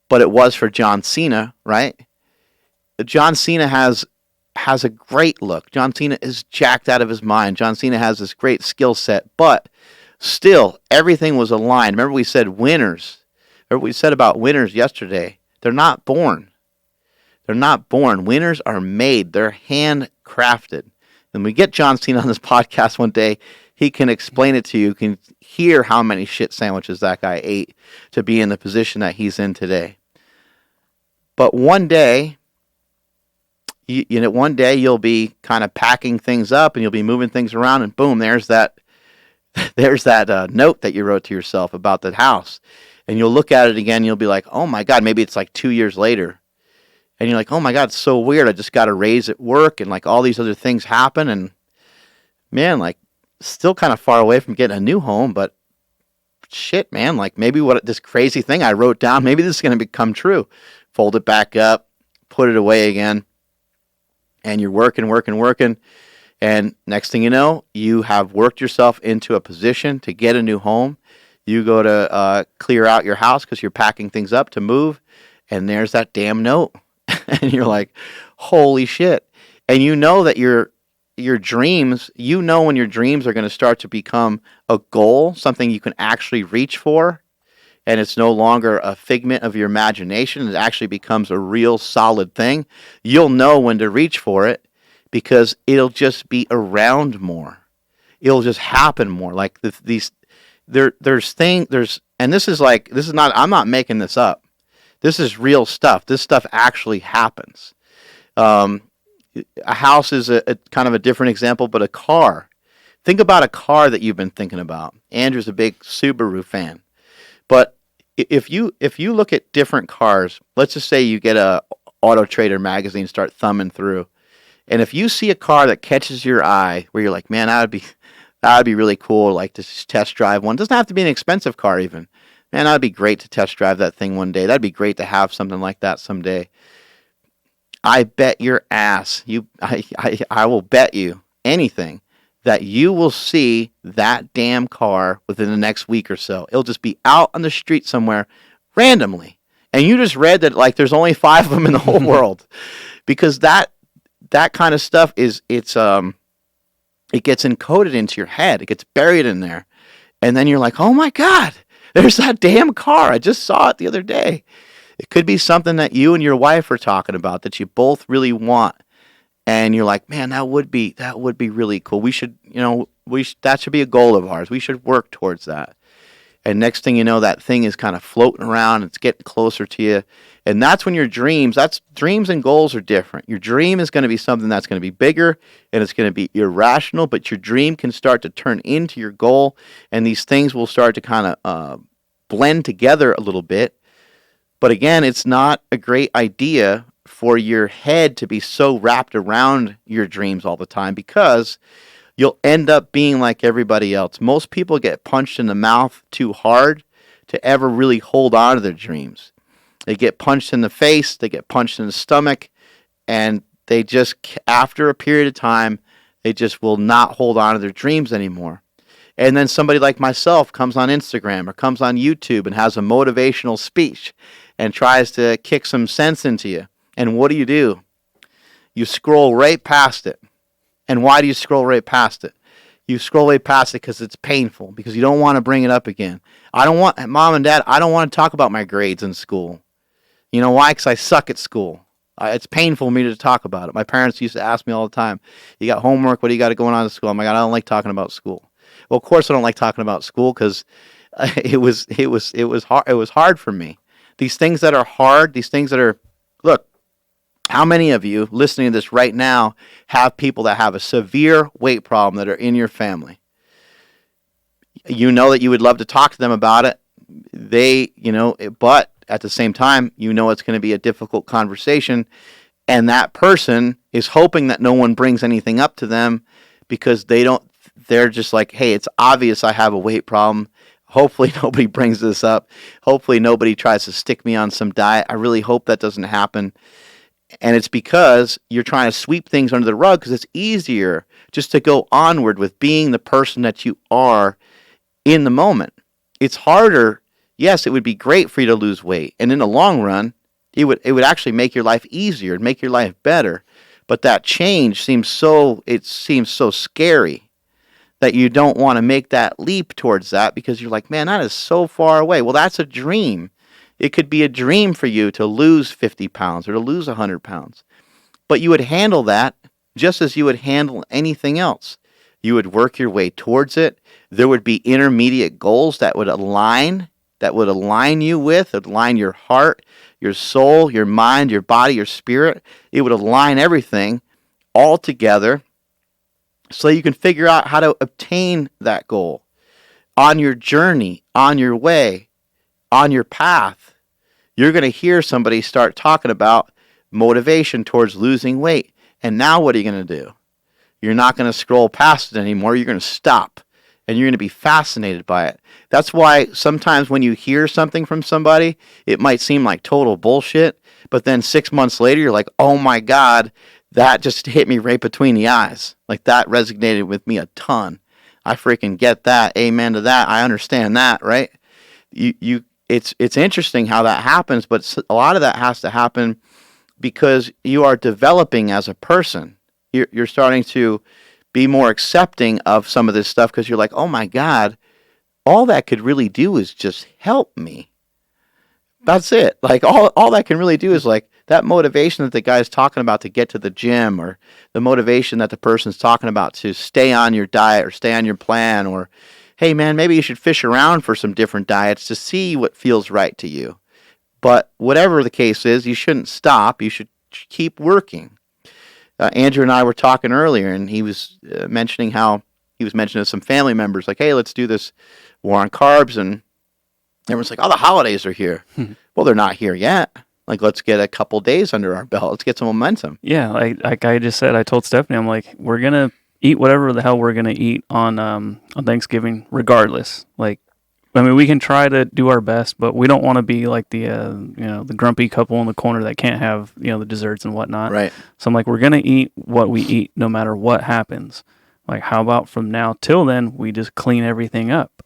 But it was for John Cena, right? John Cena has a great look. John Cena is jacked out of his mind. John Cena has this great skill set, but still everything was aligned. Remember we said winners. Remember we said about winners yesterday. They're not born. They're not born. Winners are made. They're handcrafted. When we get John Cena on this podcast one day, he can explain it to you. You can hear how many shit sandwiches that guy ate to be in the position that he's in today. But one day, one day you'll be kind of packing things up and you'll be moving things around, and boom, there's that note that you wrote to yourself about the house, and you'll look at it again. And you'll be like, oh my God, maybe it's like 2 years later. And you're like, oh my God, it's so weird. I just got a raise at work and like all these other things happen. And man, like still kind of far away from getting a new home, but shit, man, like maybe what this crazy thing I wrote down, maybe this is going to become true. Fold it back up, put it away again. And you're working. And next thing you know, you have worked yourself into a position to get a new home. You go to clear out your house because you're packing things up to move. And there's that damn note. And you're like, holy shit. And you know that your dreams, you know when your dreams are going to start to become a goal, something you can actually reach for, and it's no longer a figment of your imagination. It actually becomes a real solid thing. You'll know when to reach for it because it'll just be around more. It'll just happen more. Like and this is not, I'm not making this up. This is real stuff. This stuff actually happens. A house is a kind of a different example, but a car. Think about a car that you've been thinking about. Andrew's a big Subaru fan. But if you look at different cars, let's just say you get a Auto Trader magazine, start thumbing through. And if you see a car that catches your eye where you're like, man, that would be really cool, like to test drive one. It doesn't have to be an expensive car even. Man, that'd be great to test drive that thing one day. That'd be great to have something like that someday. I bet your ass, I will bet you anything that you will see that damn car within the next week or so. It'll just be out on the street somewhere randomly. And you just read that like there's only 5 of them in the whole world. Because that kind of stuff it gets encoded into your head. It gets buried in there. And then you're like, oh my God, there's that damn car. I just saw it the other day. It could be something that you and your wife are talking about that you both really want. And you're like, man, that would be really cool. We should, that should be a goal of ours. We should work towards that. And next thing you know, that thing is kind of floating around. It's getting closer to you. And that's when your dreams and goals are different. Your dream is going to be something that's going to be bigger and it's going to be irrational, but your dream can start to turn into your goal. And these things will start to kind of blend together a little bit. But again, it's not a great idea for your head to be so wrapped around your dreams all the time because you'll end up being like everybody else. Most people get punched in the mouth too hard to ever really hold on to their dreams. They get punched in the face, they get punched in the stomach, and they just, after a period of time, they just will not hold on to their dreams anymore. And then somebody like myself comes on Instagram or comes on YouTube and has a motivational speech and tries to kick some sense into you. And what do? You scroll right past it. And why do you scroll right past it? You scroll right past it because it's painful, because you don't want to bring it up again. Mom and Dad, I don't want to talk about my grades in school. You know why? Because I suck at school. It's painful for me to talk about it. My parents used to ask me all the time, you got homework? What do you got going on at school? I'm like, I don't like talking about school. Well, of course I don't like talking about school because it was hard for me. These things that are hard, these things that are, look, how many of you listening to this right now have people that have a severe weight problem that are in your family? You know that you would love to talk to them about it. But at the same time, it's going to be a difficult conversation, and that person is hoping that no one brings anything up to them because they're just like, hey, it's obvious I have a weight problem. Hopefully nobody brings this up. Hopefully nobody tries to stick me on some diet. I really hope that doesn't happen. And it's because you're trying to sweep things under the rug because it's easier just to go onward with being the person that you are in the moment. It's harder. Yes, it would be great for you to lose weight. And in the long run, it would actually make your life easier and make your life better. But that change seems so scary that you don't want to make that leap towards that because you're like, man, that is so far away. Well, that's a dream. It could be a dream for you to lose 50 pounds or to lose 100 pounds. But you would handle that just as you would handle anything else. You would work your way towards it. There would be intermediate goals that would align your heart, your soul, your mind, your body, your spirit. It would align everything all together so you can figure out how to obtain that goal on your journey, on your way, on your path. You're going to hear somebody start talking about motivation towards losing weight. And now what are you going to do? You're not going to scroll past it anymore. You're going to stop. And you're going to be fascinated by it. That's why sometimes when you hear something from somebody, it might seem like total bullshit. But then 6 months later, you're like, oh my God, that just hit me right between the eyes. Like that resonated with me a ton. I freaking get that. Amen to that. I understand that, right? It's interesting how that happens, but a lot of that has to happen because you are developing as a person. You're starting to be more accepting of some of this stuff because you're like, oh my God, all that could really do is just help me. That's it. Like all that can really do is like that motivation that the guy's talking about to get to the gym, or the motivation that the person's talking about to stay on your diet or stay on your plan, or hey man, maybe you should fish around for some different diets to see what feels right to you. But whatever the case is, you shouldn't stop. You should keep working. Andrew and I were talking earlier, and he was mentioning to some family members, like, hey, let's do this war on carbs. And everyone's like, oh, the holidays are here. Well, they're not here yet. Like, let's get a couple days under our belt. Let's get some momentum. Yeah, like I just said, I told Stephanie, I'm like, we're going to eat whatever the hell we're going to eat on Thanksgiving regardless. Like, I mean, we can try to do our best, but we don't want to be like the the grumpy couple in the corner that can't have the desserts and whatnot. Right. So I'm like, we're gonna eat what we eat, no matter what happens. Like, how about from now till then, we just clean everything up?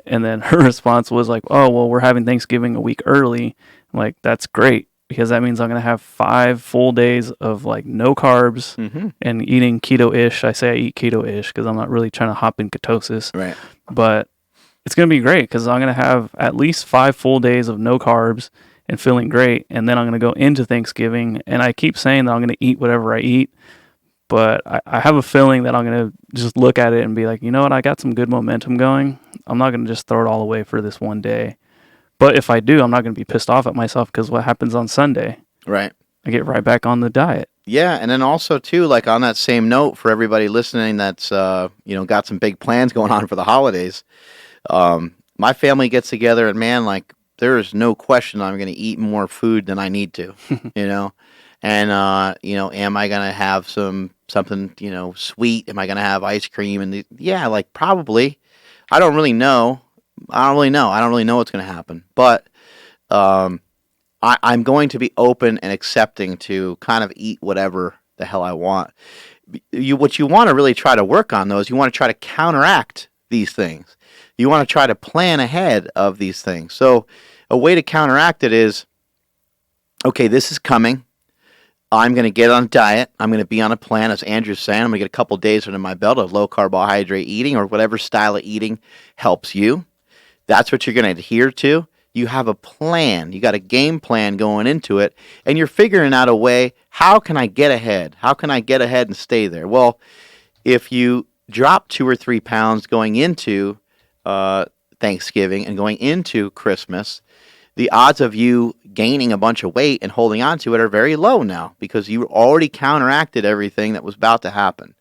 And then her response was like, oh well, we're having Thanksgiving a week early. I'm like, that's great because that means I'm gonna have 5 full days of like no carbs and eating keto-ish. I say I eat keto-ish because I'm not really trying to hop in ketosis. Right. But it's going to be great because I'm going to have at least 5 full days of no carbs and feeling great. And then I'm going to go into Thanksgiving. And I keep saying that I'm going to eat whatever I eat. But I have a feeling that I'm going to just look at it and be like, you know what? I got some good momentum going. I'm not going to just throw it all away for this one day. But if I do, I'm not going to be pissed off at myself because what happens on Sunday? Right. I get right back on the diet. Yeah, and then also too, like on that same note, for everybody listening that's got some big plans going on for the holidays. My family gets together, and man, like there is no question I'm going to eat more food than I need to, And am I gonna have something sweet? Am I gonna have ice cream? And yeah, like probably. I don't really know. I don't really know what's gonna happen. But um, I'm going to be open and accepting to kind of eat whatever the hell I want. What you want to really try to work on though is you want to try to counteract these things. You want to try to plan ahead of these things. So a way to counteract it is, okay, this is coming. I'm going to get on a diet. I'm going to be on a plan, as Andrew's saying. I'm going to get a couple days under my belt of low carbohydrate eating or whatever style of eating helps you. That's what you're going to adhere to. You have a plan. You got a game plan going into it, and you're figuring out a way, how can I get ahead? How can I get ahead and stay there? Well, if you drop 2 or 3 pounds going into Thanksgiving and going into Christmas, the odds of you gaining a bunch of weight and holding on to it are very low now because you already counteracted everything that was about to happen.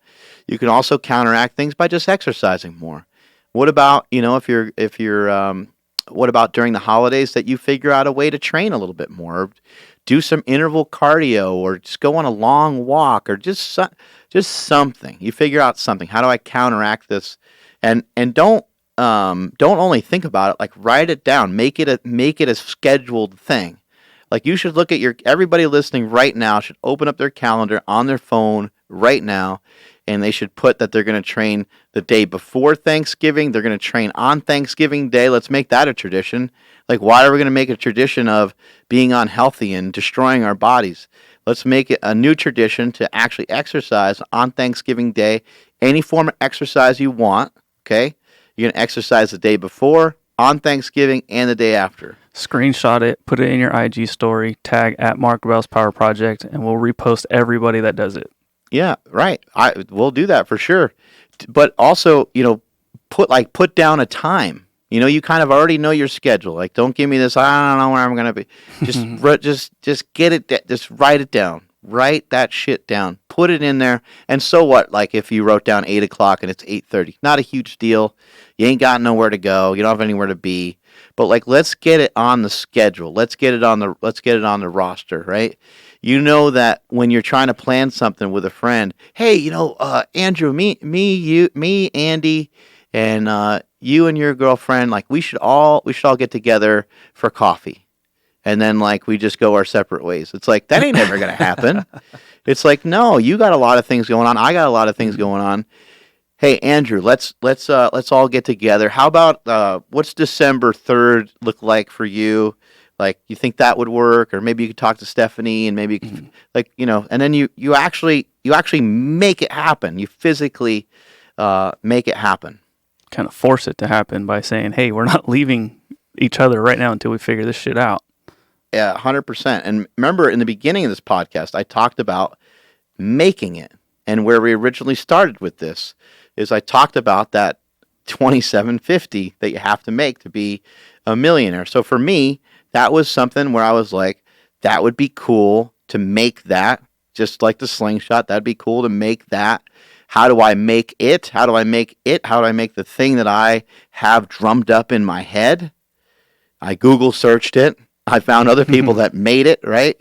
You can also counteract things by just exercising more. What about, what about during the holidays that you figure out a way to train a little bit more, or do some interval cardio, or just go on a long walk, or just something. You figure out something. How do I counteract this? And don't only think about it. Like, write it down. Make it a scheduled thing. Like, you should look at everybody listening right now should open up their calendar on their phone right now, and they should put that they're going to train the day before Thanksgiving. They're going to train on Thanksgiving Day. Let's make that a tradition. Like, why are we going to make a tradition of being unhealthy and destroying our bodies? Let's make it a new tradition to actually exercise on Thanksgiving Day. Any form of exercise you want, okay? You're going to exercise the day before, on Thanksgiving, and the day after. Screenshot it, put it in your IG story, tag at Mark Bell's Power Project, and we'll repost everybody that does it. Yeah, right. We'll do that for sure. But also, put down a time. You kind of already know your schedule. Like, don't give me this, I don't know where I'm going to be. Just get it, just write it down. Write that shit down. Put it in there. And so what? Like, if you wrote down 8 o'clock and it's 8:30, not a huge deal. You ain't got nowhere to go. You don't have anywhere to be. But like, let's get it on the schedule. Let's get it on the roster, right? You know that when you're trying to plan something with a friend, hey, Andrew, me, Andy, and you and your girlfriend, like, we should all get together for coffee. And then, like, we just go our separate ways. It's like, that ain't never going to happen. It's like, no, you got a lot of things going on. I got a lot of things going on. Hey, Andrew, let's all get together. How about, what's December 3rd look like for you? Like, you think that would work? Or maybe you could talk to Stephanie, and maybe, and then you actually make it happen. You physically make it happen. Kind of force it to happen by saying, hey, we're not leaving each other right now until we figure this shit out. Yeah, 100%. And remember, in the beginning of this podcast, I talked about making it. And where we originally started with this is I talked about that $27.50 that you have to make to be a millionaire. So for me, that was something where I was like, that would be cool to make that, just like the slingshot. That'd be cool to make that. How do I make it? How do I make it? How do I make the thing that I have drummed up in my head? I Google searched it. I found other people that made it, right?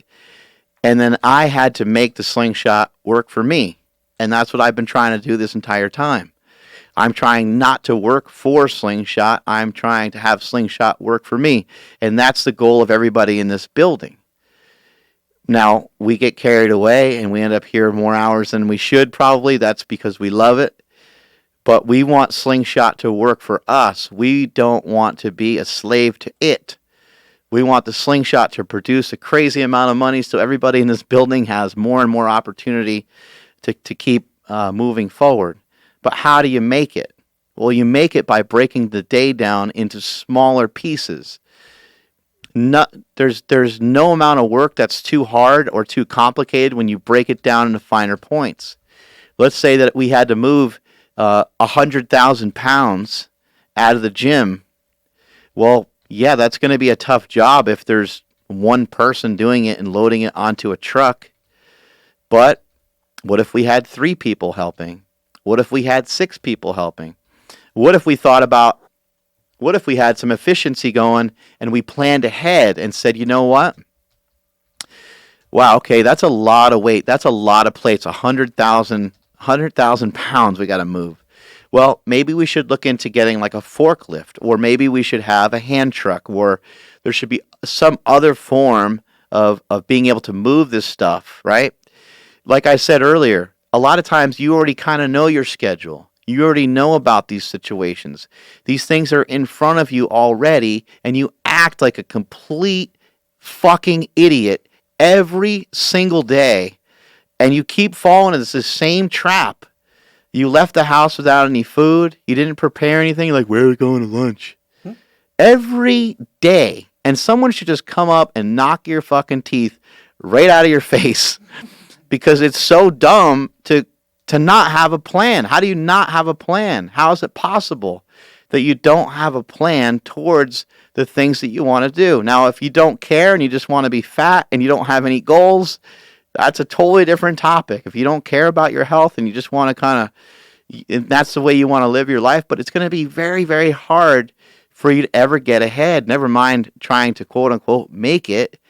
And then I had to make the slingshot work for me. And that's what I've been trying to do this entire time. I'm trying not to work for Slingshot. I'm trying to have Slingshot work for me. And that's the goal of everybody in this building. Now, we get carried away and we end up here more hours than we should probably. That's because we love it. But we want Slingshot to work for us. We don't want to be a slave to it. We want the Slingshot to produce a crazy amount of money so everybody in this building has more and more opportunity to keep moving forward. But how do you make it? Well, you make it by breaking the day down into smaller pieces. There's no amount of work that's too hard or too complicated when you break it down into finer points. Let's say that we had to move 100,000 pounds out of the gym. Well, yeah, that's going to be a tough job if there's one person doing it and loading it onto a truck. But what if we had 3 people helping? What if we had 6 people helping? What if we had some efficiency going and we planned ahead and said, you know what? Wow. Okay, that's a lot of weight. That's a lot of plates. 100,000 pounds we got to move. Well, maybe we should look into getting like a forklift, or maybe we should have a hand truck, or there should be some other form of being able to move this stuff, right? Like I said earlier, a lot of times you already kind of know your schedule. You already know about these situations. These things are in front of you already, and you act like a complete fucking idiot every single day, and you keep falling into the same trap. You left the house without any food. You didn't prepare anything. You're like, where are we going to lunch? Every day. And someone should just come up and knock your fucking teeth right out of your face because it's so dumb to not have a plan. How do you not have a plan? How is it possible that you don't have a plan towards the things that you want to do? Now, if you don't care and you just want to be fat and you don't have any goals, that's a totally different topic. If you don't care about your health and you just want to kind of, that's the way you want to live your life, but it's going to be very, very hard for you to ever get ahead. Never mind trying to quote unquote make it.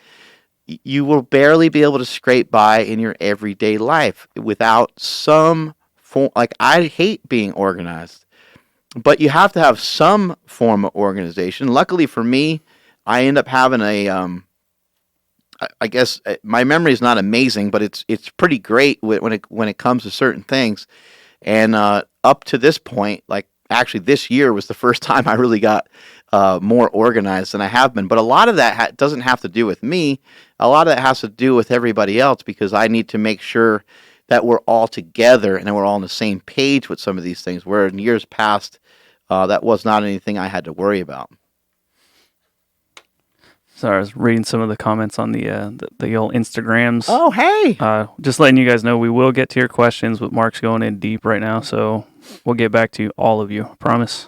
You will barely be able to scrape by in your everyday life without some form. Like, I hate being organized, but you have to have some form of organization. Luckily for me, I end up having I guess my memory is not amazing, but it's pretty great when it comes to certain things. And up to this point, like actually this year was the first time I really got more organized than I have been. But a lot of that doesn't have to do with me. A lot of that has to do with everybody else, because I need to make sure that we're all together and that we're all on the same page with some of these things, where in years past, that was not anything I had to worry about. Sorry, I was reading some of the comments on the old Instagrams. Oh, hey! Just letting you guys know, we will get to your questions, but Mark's going in deep right now, so we'll get back to all of you. I promise.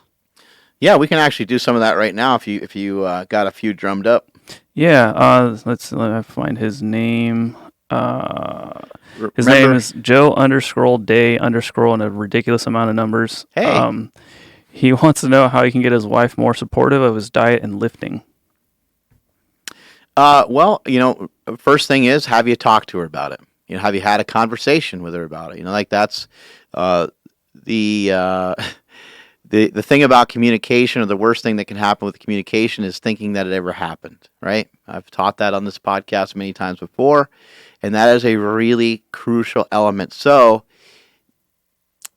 Yeah, we can actually do some of that right now if you got a few drummed up. Yeah, let me find his name. His name is Joe _Day_ and a ridiculous amount of numbers. Hey. He wants to know how he can get his wife more supportive of his diet and lifting. Well, first thing is, have you talked to her about it? Have you had a conversation with her about it? Like that's the thing about communication, or the worst thing that can happen with communication, is thinking that it ever happened, right? I've taught that on this podcast many times before, and that is a really crucial element. So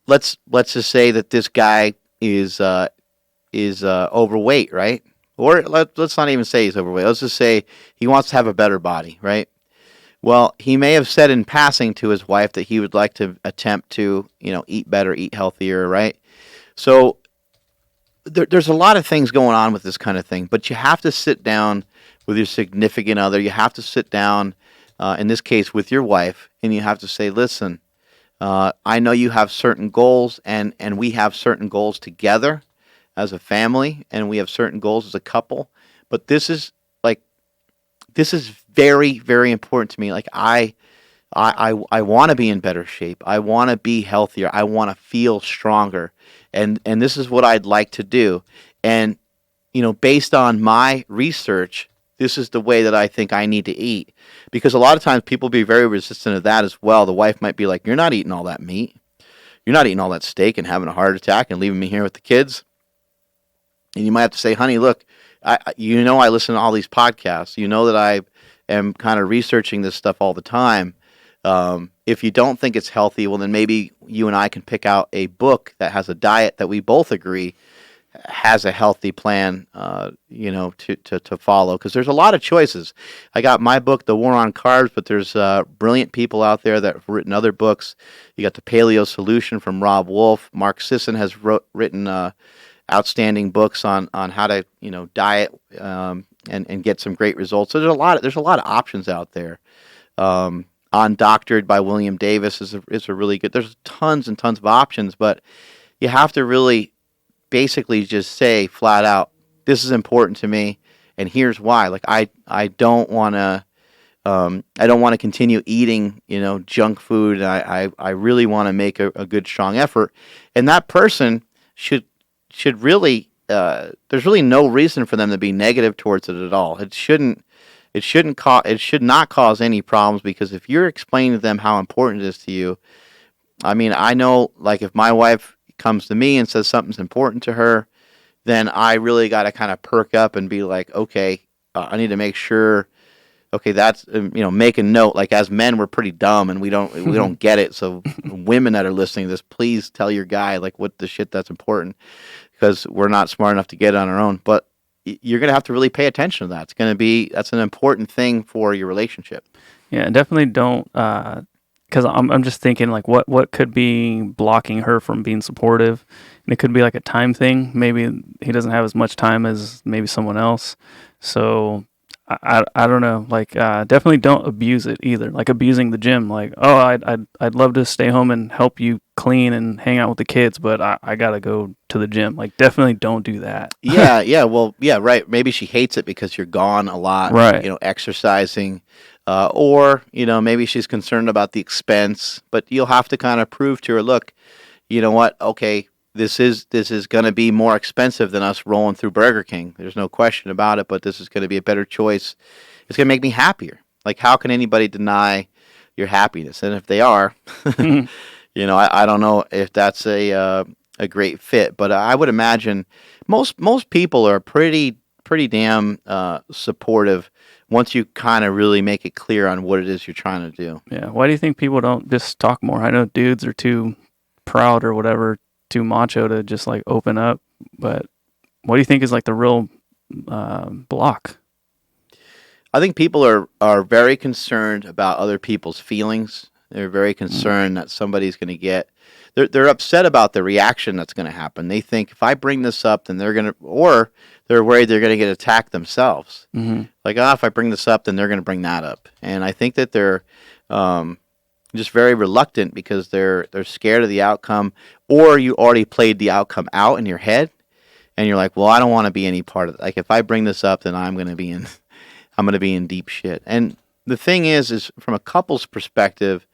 let's just say that this guy is overweight, right? Or let's not even say he's overweight. Let's just say he wants to have a better body, right? Well, he may have said in passing to his wife that he would like to attempt to, eat better, eat healthier, right? So there's a lot of things going on with this kind of thing, but you have to sit down with your significant other. You have to sit down, in this case, with your wife, and you have to say, listen, I know you have certain goals, and we have certain goals together as a family, and we have certain goals as a couple, but this is very, very important to me. Like, I want to be in better shape. I want to be healthier. I want to feel stronger. And this is what I'd like to do. And, based on my research, this is the way that I think I need to eat. Because a lot of times people be very resistant to that as well. The wife might be like, you're not eating all that meat. You're not eating all that steak and having a heart attack and leaving me here with the kids. And you might have to say, honey, look, I listen to all these podcasts. You know that I am kind of researching this stuff all the time. If you don't think it's healthy, well, then maybe you and I can pick out a book that has a diet that we both agree has a healthy plan, to follow. Because there's a lot of choices. I got my book, The War on Carbs, but there's brilliant people out there that have written other books. You got The Paleo Solution from Rob Wolf. Mark Sisson has written outstanding books on how to diet and get some great results. So there's a lot of options out there. Undoctored by William Davis is a really good. There's tons and tons of options, but you have to really basically just say flat out, this is important to me, and here's why. Like I don't want to continue eating junk food. I really want to make a good strong effort, and that person should really, there's really no reason for them to be negative towards it at all. It shouldn't it should not cause any problems, because if you're explaining to them how important it is to you, I mean, I know, like, if my wife comes to me and says something's important to her, then I really got to kind of perk up and be like, okay, I need to make sure. Okay, that's make a note. Like, as men, we're pretty dumb and we don't get it. So women that are listening to this, please tell your guy like what the shit that's important, because we're not smart enough to get it on our own. But you're gonna have to really pay attention to that. That's an important thing for your relationship. Yeah, and definitely don't. Because I'm just thinking like what could be blocking her from being supportive, and it could be like a time thing. Maybe he doesn't have as much time as maybe someone else. So I don't know. Like definitely don't abuse it either. Like abusing the gym. Like, oh, I'd love to stay home and help you clean and hang out with the kids, but I gotta go to the gym. Like, definitely don't do that. Yeah, well, yeah, right. Maybe she hates it because you're gone a lot, Right. exercising, or maybe she's concerned about the expense. But you'll have to kind of prove to her, look, you know what? Okay, this is going to be more expensive than us rolling through Burger King. There's no question about it. But this is going to be a better choice. It's going to make me happier. Like, how can anybody deny your happiness? And if they are, I don't know if that's a great fit. But I would imagine most people are pretty damn supportive once you kind of really make it clear on what it is you're trying to do. Yeah. Why do you think people don't just talk more? I know dudes are too proud or whatever, too macho to just like open up. But what do you think is like the real block? I think people are very concerned about other people's feelings. They're very concerned that somebody's going to get. They're upset about the reaction that's going to happen. They think, if I bring this up, then they're going to, or they're worried they're going to get attacked themselves. Mm-hmm. Like, if I bring this up, then they're going to bring that up. And I think that they're just very reluctant because they're scared of the outcome, or you already played the outcome out in your head, and you're like, well, I don't want to be any part of it. Like, if I bring this up, then I'm going to be in deep shit. And the thing is from a couple's perspective,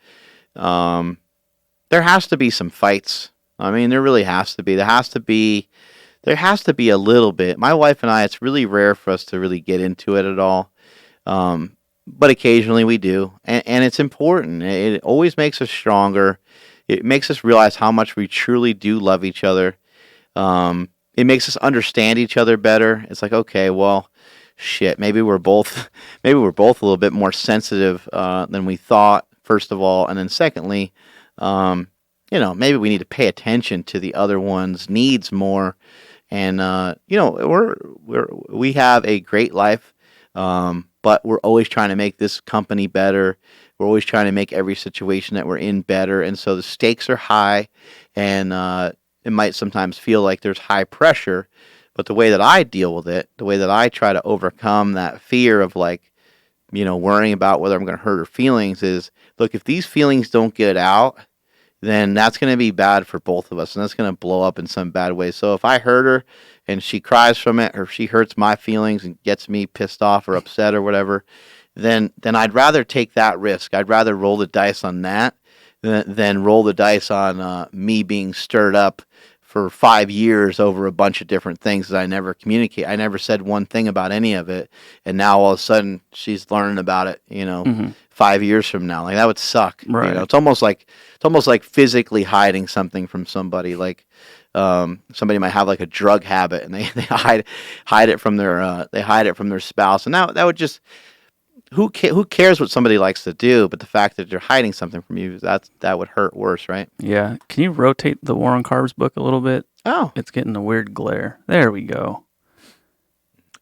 there has to be some fights. I mean, there really has to be. There has to be a little bit. My wife and I, it's really rare for us to really get into it at all. But occasionally we do. And it's important. It always makes us stronger. It makes us realize how much we truly do love each other. It makes us understand each other better. It's like, okay, well, shit, maybe we're both a little bit more sensitive than we thought, first of all, and then secondly, maybe we need to pay attention to the other one's needs more. And we have a great life, but we're always trying to make this company better. We're always trying to make every situation that we're in better, and so the stakes are high, and it might sometimes feel like there's high pressure. But the way that I deal with it, the way that I try to overcome that fear of worrying about whether I'm going to hurt her feelings is, look, if these feelings don't get out, then that's going to be bad for both of us, and that's going to blow up in some bad way. So if I hurt her and she cries from it, or if she hurts my feelings and gets me pissed off or upset or whatever, then I'd rather take that risk. I'd rather roll the dice on that than roll the dice on me being stirred up for 5 years over a bunch of different things that I never communicate. I never said one thing about any of it, and now all of a sudden she's learning about it. 5 years from now, like, that would suck. Right. It's almost like physically hiding something from somebody. Like somebody might have like a drug habit, and they hide it from their spouse, and that would just. Who cares what somebody likes to do? But the fact that they're hiding something from you, that would hurt worse, right? Yeah. Can you rotate the War on Carbs book a little bit? Oh, It's getting a weird glare. There we go.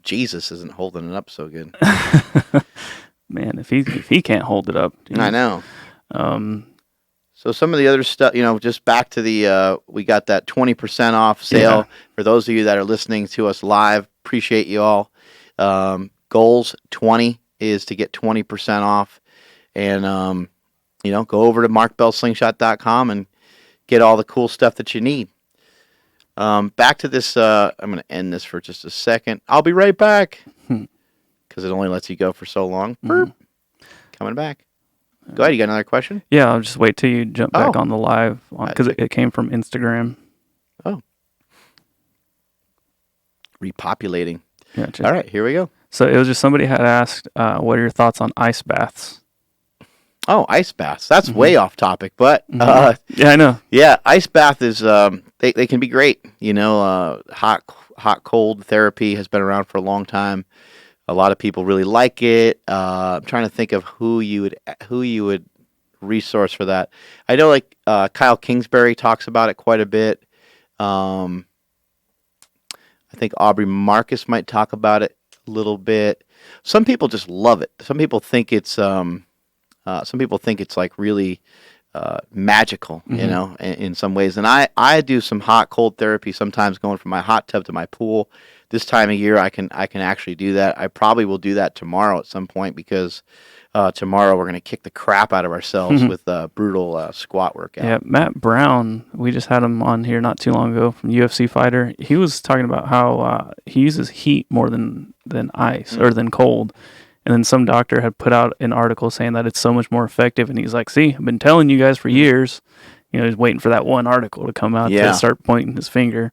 Jesus isn't holding it up so good. Man, if he can't hold it up, geez. I know. So some of the other stuff, just back to the, we got that 20% off sale. Yeah. For those of you that are listening to us live, appreciate you all. Goals 20 is to get 20% off, and go over to markbellslingshot.com and get all the cool stuff that you need. Back to this, I'm going to end this for just a second. I'll be right back, because it only lets you go for so long. Mm-hmm. Coming back. Go ahead, you got another question? Yeah, I'll just wait till you jump back on the live, because it came from Instagram. Oh. Repopulating. Yeah. All right, here we go. So it was just somebody had asked, what are your thoughts on ice baths? Oh, ice baths. That's way off topic, but Yeah, I know. yeah, ice bath is they can be great. You know, hot cold therapy has been around for a long time. A lot of people really like it. I'm trying to think of who you would resource for that. I know like Kyle Kingsbury talks about it quite a bit. Um, I think Aubrey Marcus might talk about it a little bit. Some people just love it. Some people think it's like really magical, you know, in some ways. And I do some hot cold therapy sometimes, going from my hot tub to my pool. This time of year, I can actually do that. I probably will do that tomorrow at some point because tomorrow we're going to kick the crap out of ourselves with a brutal squat workout. Yeah, Matt Brown, we just had him on here not too long ago from UFC fighter. He was talking about how he uses heat more than ice or than cold. And then some doctor had put out an article saying that it's so much more effective. And he's like, see, I've been telling you guys for years. You know, he's waiting for that one article to come out to start pointing his finger.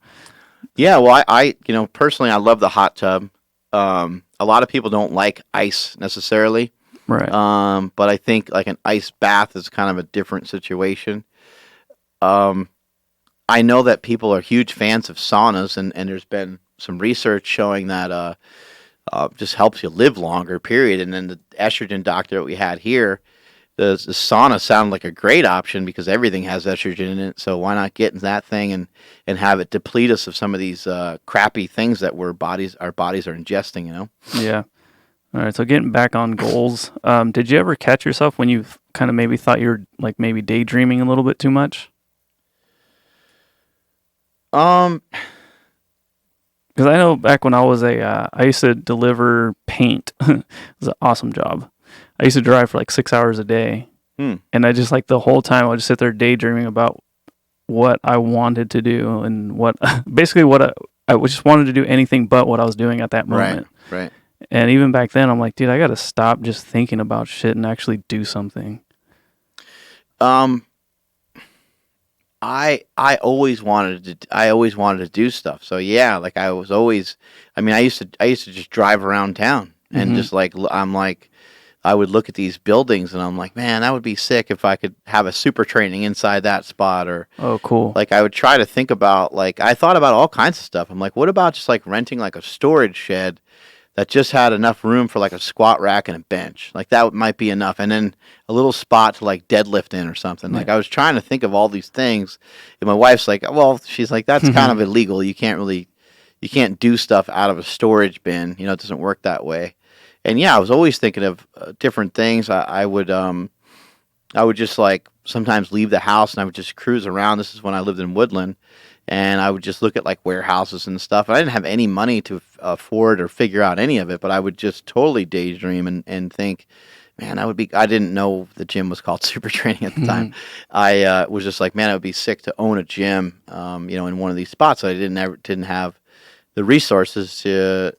Yeah, well, I you know, personally, I love the hot tub. A lot of people don't like ice necessarily. Right. But I think like an ice bath is kind of a different situation. I know that people are huge fans of saunas, and there's been some research showing that just helps you live longer, period. And then the estrogen doctor that we had here, the sauna sounded like a great option because everything has estrogen in it. So why not get in that thing and have it deplete us of some of these crappy things that our bodies are ingesting, you know? Yeah. All right. So getting back on goals, did you ever catch yourself when you kind of maybe thought you were like maybe daydreaming a little bit too much? Because I know back when I was I used to deliver paint. It was an awesome job. I used to drive for like 6 hours a day. And I just like the whole time I would just sit there daydreaming about what I wanted to do and what basically what I just wanted to do anything but what I was doing at that moment. Right. And even back then I'm like, dude, I got to stop just thinking about shit and actually do something. I always wanted to do stuff. So yeah, like I used to just drive around town and just like I would look at these buildings and I'm like, man, that would be sick if I could have a super training inside that spot. Or oh, cool. Like I would try to think about, like, I thought about all kinds of stuff. I'm like, what about just like renting like a storage shed that just had enough room for like a squat rack and a bench? Like that might be enough. And then a little spot to like deadlift in or something. Like I was trying to think of all these things. And my wife's like, well, she's like, that's kind of illegal. You can't do stuff out of a storage bin. You know, it doesn't work that way. And yeah, I was always thinking of different things. I would just like sometimes leave the house and I would just cruise around. This is when I lived in Woodland, and I would just look at like warehouses and stuff. I didn't have any money to afford or figure out any of it, but I would just totally daydream and think, man, that would be. I didn't know the gym was called Super Training at the time. I was just like, man, it would be sick to own a gym, you know, in one of these spots. I didn't have the resources to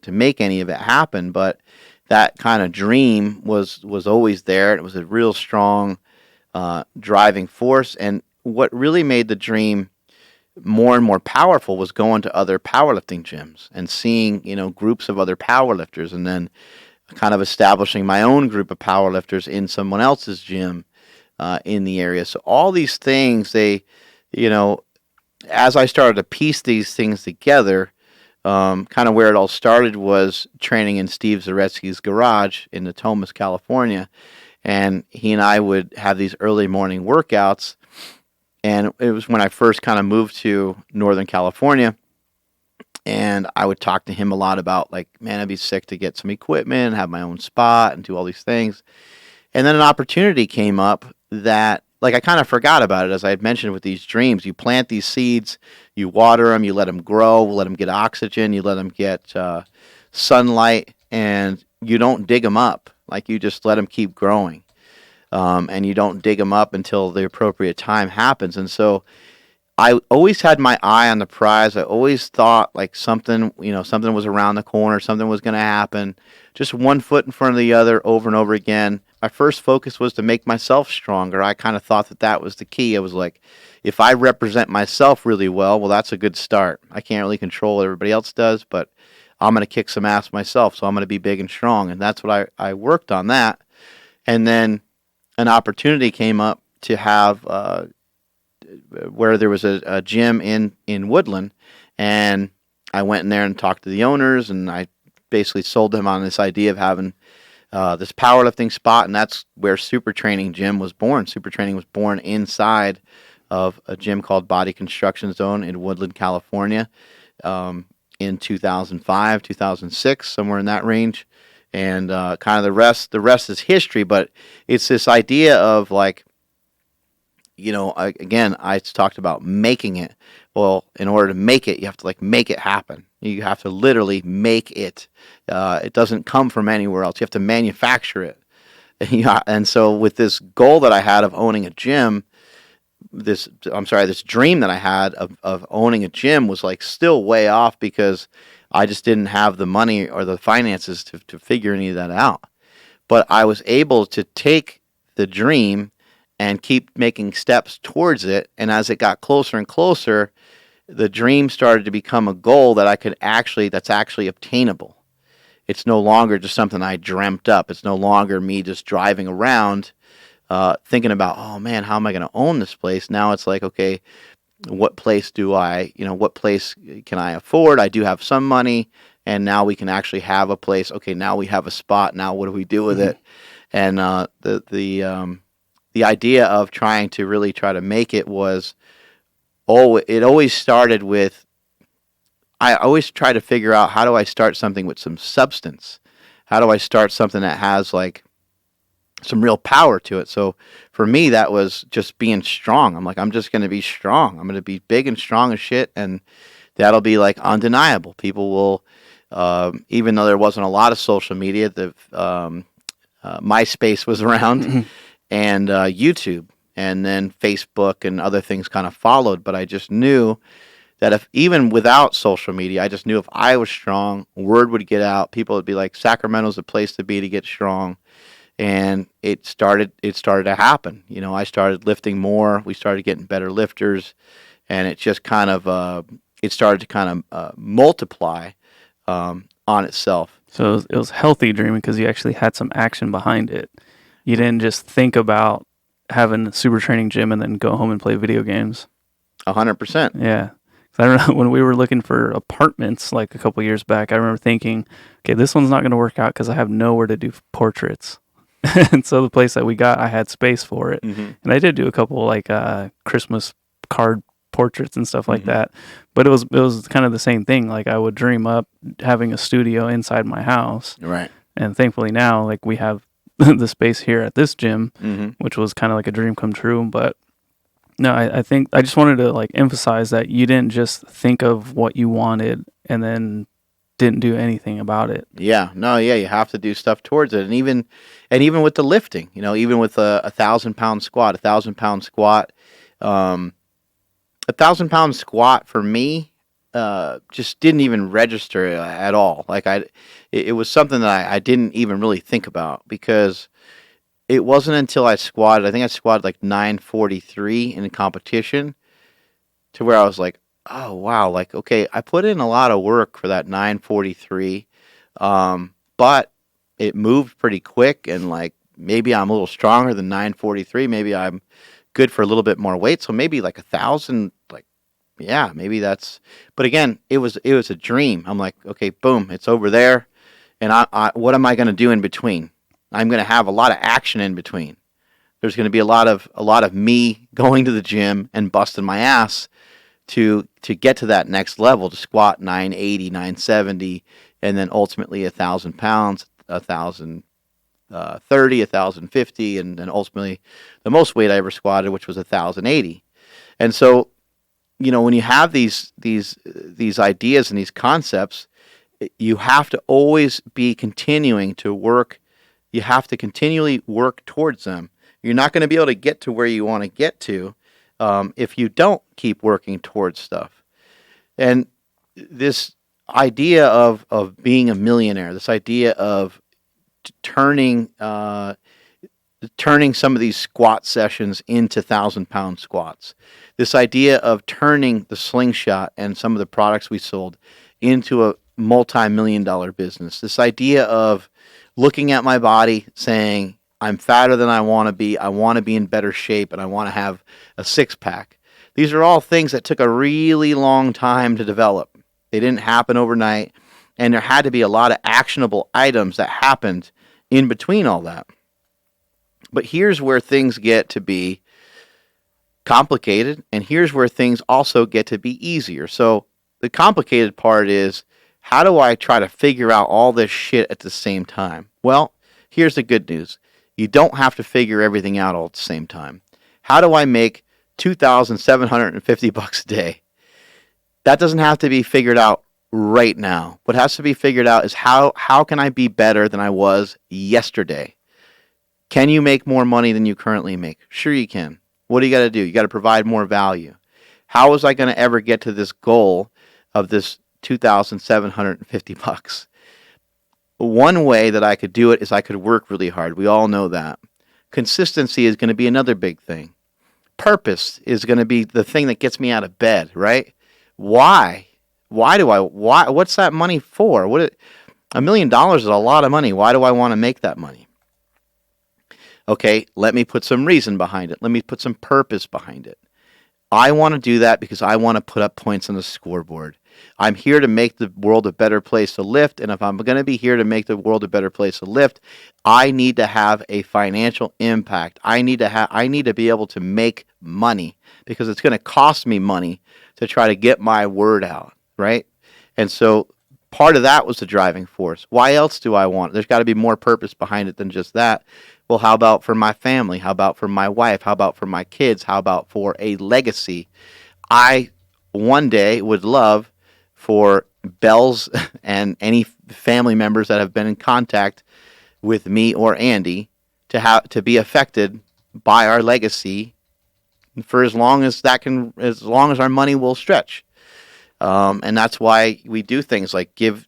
make any of it happen, but that kind of dream was always there. It was a real strong driving force. And what really made the dream more and more powerful was going to other powerlifting gyms and seeing, you know, groups of other powerlifters, and then kind of establishing my own group of powerlifters in someone else's gym in the area. So all these things, they, you know, as I started to piece these things together, kind of where it all started was training in Steve Zaretsky's garage in Natomas, California. And he and I would have these early morning workouts. And it was when I first kind of moved to Northern California. And I would talk to him a lot about, like, man, I'd be sick to get some equipment, have my own spot, and do all these things. And then an opportunity came up that, like, I kind of forgot about it, as I had mentioned with these dreams. You plant these seeds, you water them, you let them grow, let them get oxygen, you let them get sunlight, and you don't dig them up. Like, you just let them keep growing. And you don't dig them up until the appropriate time happens. And so I always had my eye on the prize. I always thought like something was around the corner, something was going to happen. Just one foot in front of the other over and over again. My first focus was to make myself stronger. I kind of thought that was the key. I was like, if I represent myself really well, that's a good start. I can't really control what everybody else does, but I'm going to kick some ass myself, so I'm going to be big and strong. And that's what I worked on that. And then an opportunity came up to have where there was a gym in Woodland, and I went in there and talked to the owners, and I basically sold them on this idea of having this powerlifting spot, and that's where Super Training Gym was born. Super Training was born inside of a gym called Body Construction Zone in Woodland, California, in 2005, 2006, somewhere in that range. And kind of the rest is history. But it's this idea of like, again, I talked about making it. Well, in order to make it, you have to like make it happen. You have to literally make it. It doesn't come from anywhere else. You have to manufacture it. And so with this goal that I had of owning a gym, this dream that I had of owning a gym was like still way off because I just didn't have the money or the finances to figure any of that out. But I was able to take the dream and keep making steps towards it. And as it got closer and closer, the dream started to become a goal that's actually obtainable. It's no longer just something I dreamt up. It's no longer me just driving around thinking about, oh man, how am I going to own this place? Now it's like, okay, what place can I afford? I do have some money, and now we can actually have a place. Okay, now we have a spot. Now what do we do with it? And the idea of trying to make it was, it always started with, I always try to figure out, how do I start something with some substance? How do I start something that has like some real power to it? So for me, that was just being strong. I'm like, I'm just going to be strong. I'm going to be big and strong as shit, and that'll be like undeniable. People will, even though there wasn't a lot of social media, MySpace was around, and YouTube, and then Facebook and other things kind of followed. But I just knew that if even without social media, I just knew if I was strong, word would get out. People would be like, Sacramento's the place to be to get strong. And it started to happen. I started lifting more. We started getting better lifters, and it just kind of it started to kind of multiply on itself. So it was healthy dreaming because you actually had some action behind it. You didn't just think about having a Super Training Gym and then go home and play video games. 100%. Yeah. I remember when we were looking for apartments like a couple years back, I remember thinking, okay, this one's not going to work out because I have nowhere to do portraits. And so the place that we got, I had space for it. Mm-hmm. And I did do a couple like Christmas card portraits and stuff like Mm-hmm. that. But it was kind of the same thing. Like I would dream up having a studio inside my house. Right. And thankfully now, like we have the space here at this gym, Mm-hmm. which was kind of like a dream come true. But no, I think I just wanted to like emphasize that you didn't just think of what you wanted and then didn't do anything about it. Yeah, no, yeah, you have to do stuff towards it, and even with the lifting, even with a 1,000-pound squat, a 1,000-pound squat, a 1,000-pound squat for me just didn't even register at all. Like it was something that I didn't even really think about, because it wasn't until I squatted. I think I squatted like 943 in a competition, to where I was like, oh wow, like okay, I put in a lot of work for that 943, but it moved pretty quick, and like maybe I'm a little stronger than 943. Maybe I'm good for a little bit more weight, so maybe like 1,000, like yeah, maybe that's. But again, it was a dream. I'm like, okay, boom, it's over there, and I what am I going to do in between? I'm going to have a lot of action in between. There's going to be a lot of me going to the gym and busting my ass to get to that next level, to squat 980, 970, and then ultimately 1,000 pounds, 1,030, 1,050, and then ultimately the most weight I ever squatted, which was 1,080. And so, when you have these ideas and these concepts, you have to always be continuing to work. You have to continually work towards them. You're not going to be able to get to where you want to get to if you don't keep working towards stuff. And this idea of being a millionaire, this idea of turning some of these squat sessions into 1,000-pound squats, this idea of turning the slingshot and some of the products we sold into multi-million-dollar business. This idea of looking at my body, saying, I'm fatter than I want to be in better shape, and I want to have a six-pack. These are all things that took a really long time to develop. They didn't happen overnight, and there had to be a lot of actionable items that happened in between all that. But here's where things get to be complicated, and here's where things also get to be easier. So the complicated part is, how do I try to figure out all this shit at the same time? Well, here's the good news. You don't have to figure everything out all at the same time. How do I make $2,750 a day? That doesn't have to be figured out right now. What has to be figured out is how can I be better than I was yesterday? Can you make more money than you currently make? Sure you can. What do you got to do? You got to provide more value. How was I going to ever get to this goal of this $2,750? One way that I could do it is I could work really hard. We all know that. Consistency is going to be another big thing. Purpose is going to be the thing that gets me out of bed, right? Why? Why? What's that money for? $1 million is a lot of money. Why do I want to make that money? Okay, let me put some reason behind it. Let me put some purpose behind it. I want to do that because I want to put up points on the scoreboard. I'm here to make the world a better place to live, and if I'm going to be here to make the world a better place to live, I need to have a financial impact. I need to be able to make money, because it's going to cost me money to try to get my word out, right? And so part of that was the driving force. Why else do I want it? There's got to be more purpose behind it than just that. Well, how about for my family? How about for my wife? How about for my kids? How about for a legacy? I one day would love for Bells and any family members that have been in contact with me or Andy to be affected by our legacy for as long as our money will stretch. And that's why we do things like give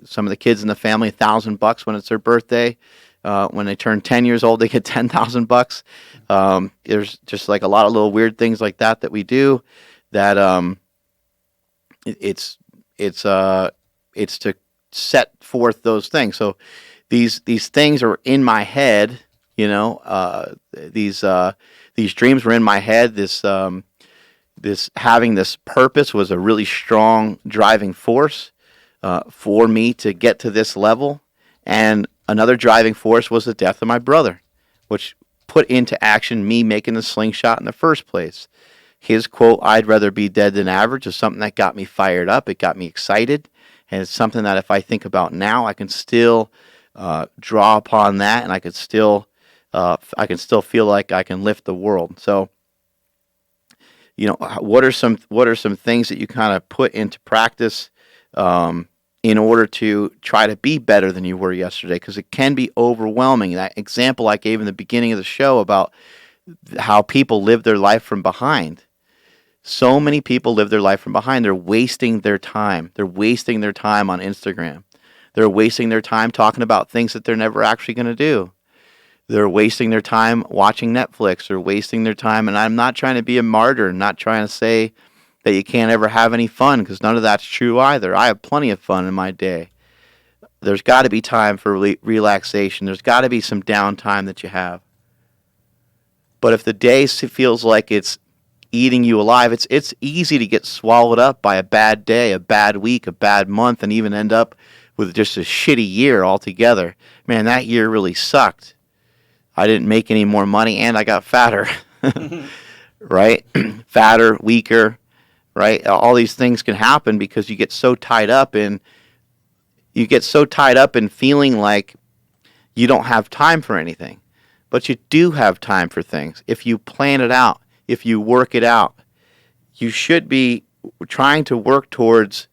some of the kids in the family $1,000 when it's their birthday. When they turn 10 years old, they get $10,000. There's just like a lot of little weird things like that we do. That it's to set forth those things. So these things are in my head. You know, these dreams were in my head. This having this purpose was a really strong driving force for me to get to this level. And another driving force was the death of my brother, which put into action me making the slingshot in the first place. His quote, "I'd rather be dead than average," is something that got me fired up. It got me excited. And it's something that if I think about now, I can still draw upon that, and I can still feel like I can lift the world. So, you know, what are some things that you kind of put into practice in order to try to be better than you were yesterday? Because it can be overwhelming. That example I gave in the beginning of the show about how people live their life from behind. So many people live their life from behind. They're wasting their time. They're wasting their time on Instagram. They're wasting their time talking about things that they're never actually going to do. They're wasting their time watching Netflix. They're wasting their time. And I'm not trying to be a martyr, not trying to say that you can't ever have any fun, because none of that's true either. I have plenty of fun in my day. There's got to be time for relaxation. There's got to be some downtime that you have. But if the day feels like it's eating you alive, it's easy to get swallowed up by a bad day, a bad week, a bad month, and even end up with just a shitty year altogether. Man, that year really sucked. I didn't make any more money, and I got fatter. Right? Fatter, weaker. Right? All these things can happen because you get so tied up in feeling like you don't have time for anything. But you do have time for things. If you plan it out, if you work it out, you should be trying to work towards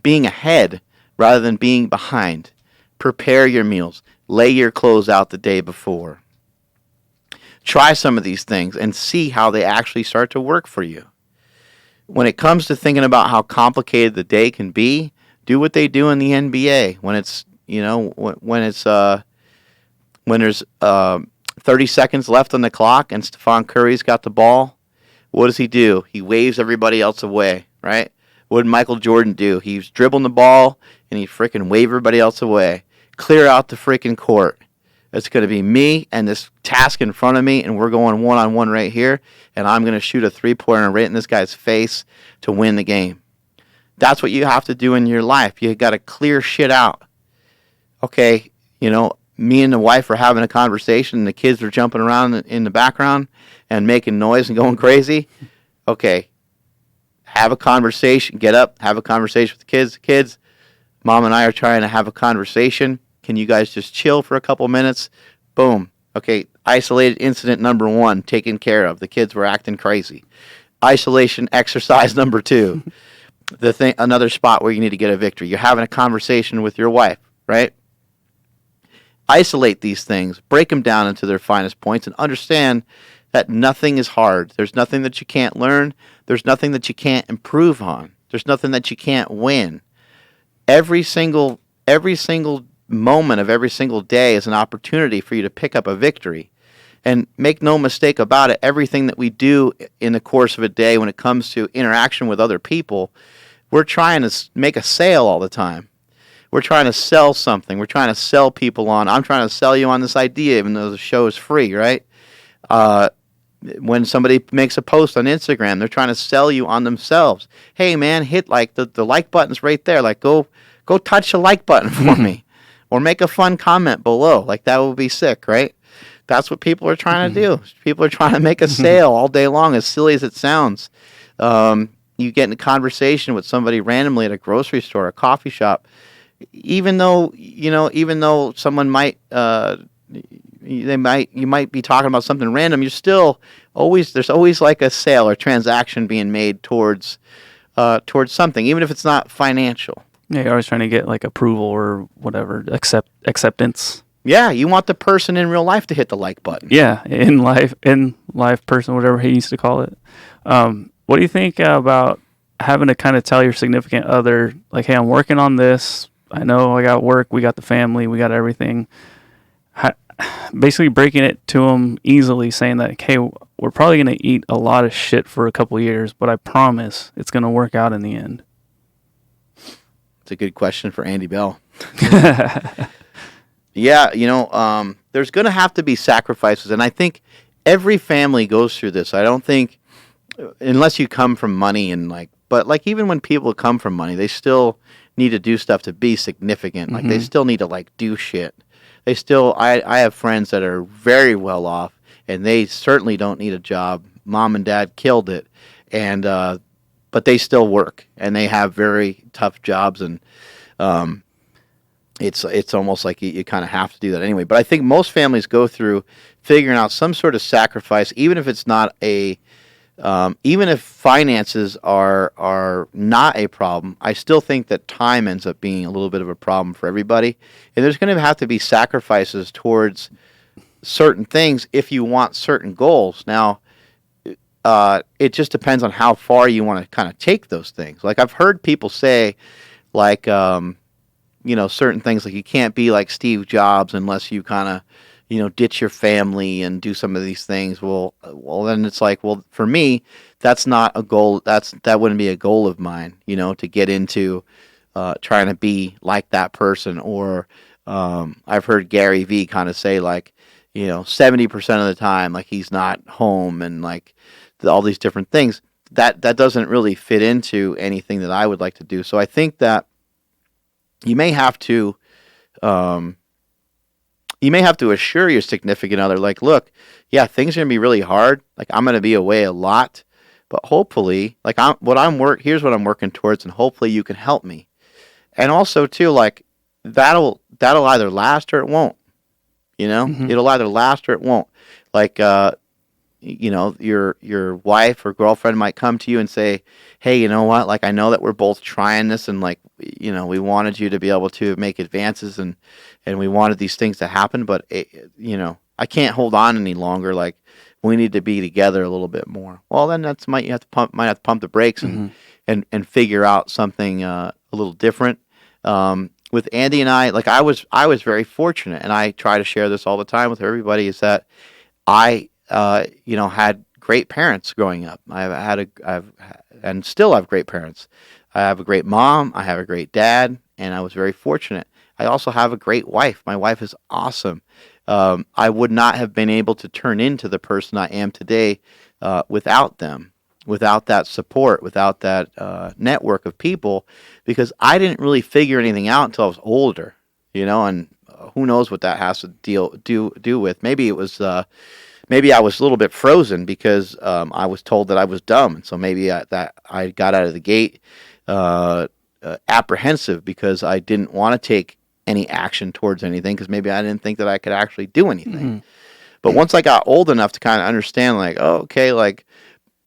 being ahead rather than being behind. Prepare your meals. Lay your clothes out the day before. Try some of these things and see how they actually start to work for you. When it comes to thinking about how complicated the day can be, do what they do in the NBA when it's, you know, when there's 30 seconds left on the clock and Stephon Curry's got the ball. What does he do? He waves everybody else away, right? What did Michael Jordan do? He was dribbling the ball, and he freaking waved everybody else away. Clear out the freaking court. It's going to be me and this task in front of me, and we're going one-on-one right here, and I'm going to shoot a three-pointer right in this guy's face to win the game. That's what you have to do in your life. You got to clear shit out. Okay, me and the wife are having a conversation, and the kids are jumping around in the background and making noise and going crazy. Okay, have a conversation. Get up, have a conversation with the kids. Kids, Mom and I are trying to have a conversation. Can you guys just chill for a couple minutes? Boom. Okay, isolated incident number 1, taken care of. The kids were acting crazy. Isolation exercise number 2. Another spot where you need to get a victory. You're having a conversation with your wife, right? Isolate these things, break them down into their finest points, and understand that nothing is hard. There's nothing that you can't learn. There's nothing that you can't improve on. There's nothing that you can't win. Every single moment of every single day is an opportunity for you to pick up a victory. And make no mistake about it, everything that we do in the course of a day when it comes to interaction with other people, we're trying to make a sale all the time. We're trying to sell something. We're trying to sell people on. I'm trying to sell you on this idea, even though the show is free, right? When somebody makes a post on Instagram, they're trying to sell you on themselves. Hey, man, hit the like button's right there. Like, go touch the like button for me. Or make a fun comment below. Like, that would be sick, right? That's what people are trying to do. People are trying to make a sale all day long, as silly as it sounds. You get in a conversation with somebody randomly at a grocery store, a coffee shop, even though someone might you might be talking about something random, there's always like a sale or transaction being made towards something, even if it's not financial. Yeah, you're always trying to get like approval or whatever, acceptance. Yeah, you want the person in real life to hit the like button. Yeah, in life person, whatever he used to call it. What do you think about having to kind of tell your significant other, like, hey, I'm working on this. I know I got work, we got the family, we got everything. Basically breaking it to them easily, saying that, hey, we're probably going to eat a lot of shit for a couple years, but I promise it's going to work out in the end. It's a good question for Andy Bell. Yeah, there's going to have to be sacrifices, and I think every family goes through this. I don't think, unless you come from money but even when people come from money, they still need to do stuff to be significant. Like, they still need to do shit. I have friends that are very well off, and they certainly don't need a job. Mom and dad killed it, and but they still work, and they have very tough jobs, and it's almost like you kind of have to do that anyway. But I think most families go through figuring out some sort of sacrifice, even if it's not even if finances are not a problem. I still think that time ends up being a little bit of a problem for everybody, and there's going to have to be sacrifices towards certain things if you want certain goals. Now, it just depends on how far you want to kind of take those things. Like, I've heard people say, like, certain things, like, you can't be like Steve Jobs unless you kind of, ditch your family and do some of these things. Well, then it's like, well, for me, that's not a goal. That wouldn't be a goal of mine, to get into trying to be like that person. Or I've heard Gary Vee kind of say, like, 70% of the time, like, he's not home, and like all these different things. That doesn't really fit into anything that I would like to do. So I think that you may have to assure your significant other, like, look, yeah, things are going to be really hard. Like, I'm going to be away a lot, but hopefully, like, here's what I'm working towards, and hopefully you can help me. And also, too, like, that'll either last or it won't. It'll either last or it won't. Like, your wife or girlfriend might come to you and say, hey, you know what? Like, I know that we're both trying this, and like, we wanted you to be able to make advances, and we wanted these things to happen, but I can't hold on any longer. Like, we need to be together a little bit more. Well, then might have to pump the brakes and figure out something a little different. With Andy and I, like, I was very fortunate, and I try to share this all the time with everybody, is that I had great parents growing up. And still have great parents. I have a great mom. I have a great dad, and I was very fortunate. I also have a great wife. My wife is awesome. I would not have been able to turn into the person I am today without them, without that support, without that network of people, because I didn't really figure anything out until I was older, and who knows what that has to do with. Maybe it was. Maybe I was a little bit frozen because I was told that I was dumb, and so maybe I got out of the gate apprehensive because I didn't want to take any action towards anything because maybe I didn't think that I could actually do anything. Mm-hmm. But once I got old enough to kind of understand, like, oh, okay, like,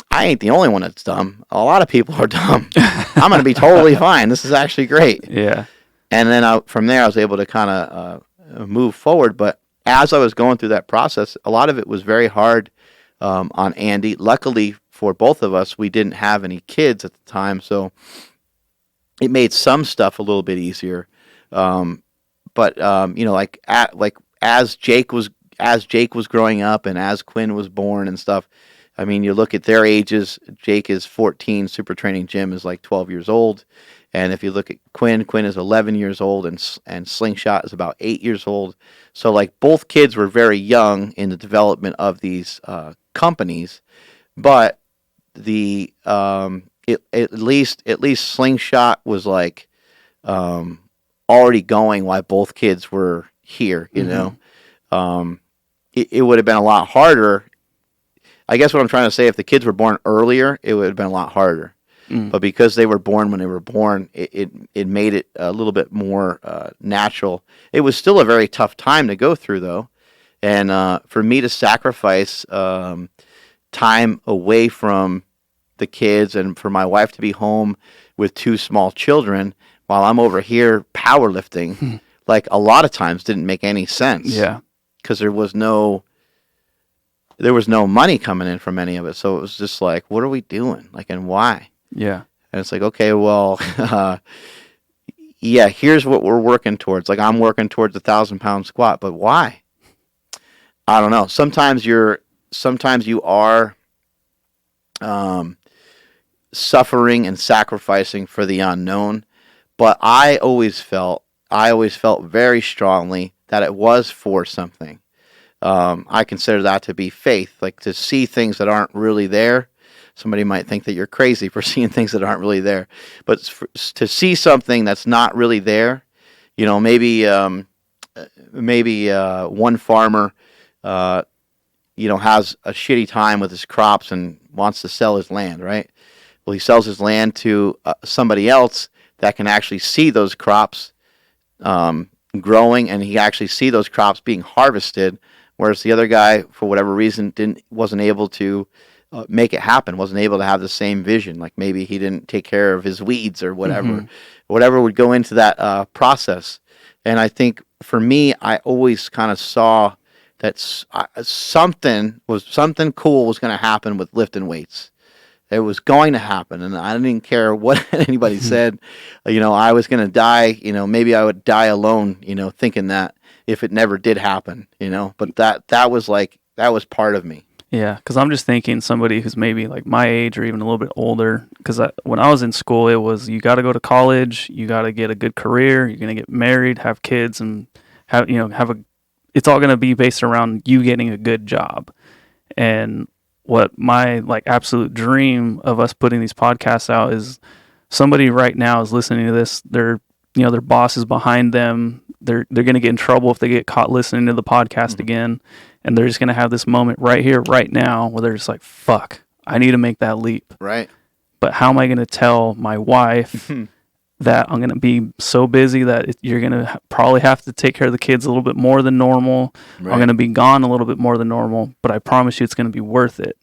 I ain't the only one that's dumb. A lot of people are dumb. I'm going to be totally fine. This is actually great. Yeah. And then from there, I was able to kind of move forward. But as I was going through that process, a lot of it was very hard on Andy. Luckily for both of us, we didn't have any kids at the time, so it made some stuff a little bit easier. But as Jake was growing up and as Quinn was born and stuff, I mean, you look at their ages. Jake is 14. Super Training Gym is like 12 years old. And if you look at Quinn is 11 years old, and Slingshot is about 8 years old. So, like, both kids were very young in the development of these companies. But the at least Slingshot was like already going while both kids were here. You know, it would have been a lot harder. I guess what I'm trying to say, if the kids were born earlier, it would have been a lot harder. But because they were born when they were born, it made it a little bit more natural. It was still a very tough time to go through, though. And for me to sacrifice time away from the kids and for my wife to be home with 2 small children while I'm over here powerlifting, like, a lot of times didn't make any sense. Yeah. Because there was no money coming in from any of it. So it was just like, what are we doing? Like, and why? Yeah. And it's like, okay, well, yeah, here's what we're working towards. Like, I'm working towards 1,000-pound squat, but why? I don't know. Sometimes you are suffering and sacrificing for the unknown, but I always felt very strongly that it was for something. I consider that to be faith, like to see things that aren't really there. Somebody might think that you're crazy for seeing things that aren't really there, but to see something that's not really there, maybe one farmer, has a shitty time with his crops and wants to sell his land, right? Well, he sells his land to somebody else that can actually see those crops growing, and he actually see those crops being harvested, whereas the other guy, for whatever reason, wasn't able to make it happen, wasn't able to have the same vision. Like, maybe he didn't take care of his weeds or whatever. Whatever would go into that process. And I think for me, I always kind of saw that something cool was going to happen with lifting weights. It was going to happen, and I didn't care what anybody said. I was going to die. Maybe I would die alone. Thinking that if it never did happen. But that was part of me. Yeah, because I'm just thinking somebody who's maybe like my age or even a little bit older. Because when I was in school, it was you got to go to college, you got to get a good career, you're gonna get married, have kids, and have a. It's all gonna be based around you getting a good job. And what my absolute dream of us putting these podcasts out is somebody right now is listening to this. Their boss is behind them. They're gonna get in trouble if they get caught listening to the podcast again. And they're just going to have this moment right here, right now, where they're just like, fuck, I need to make that leap. Right. But how am I going to tell my wife that I'm going to be so busy that you're going to probably have to take care of the kids a little bit more than normal. Right. I'm going to be gone a little bit more than normal, but I promise you it's going to be worth it.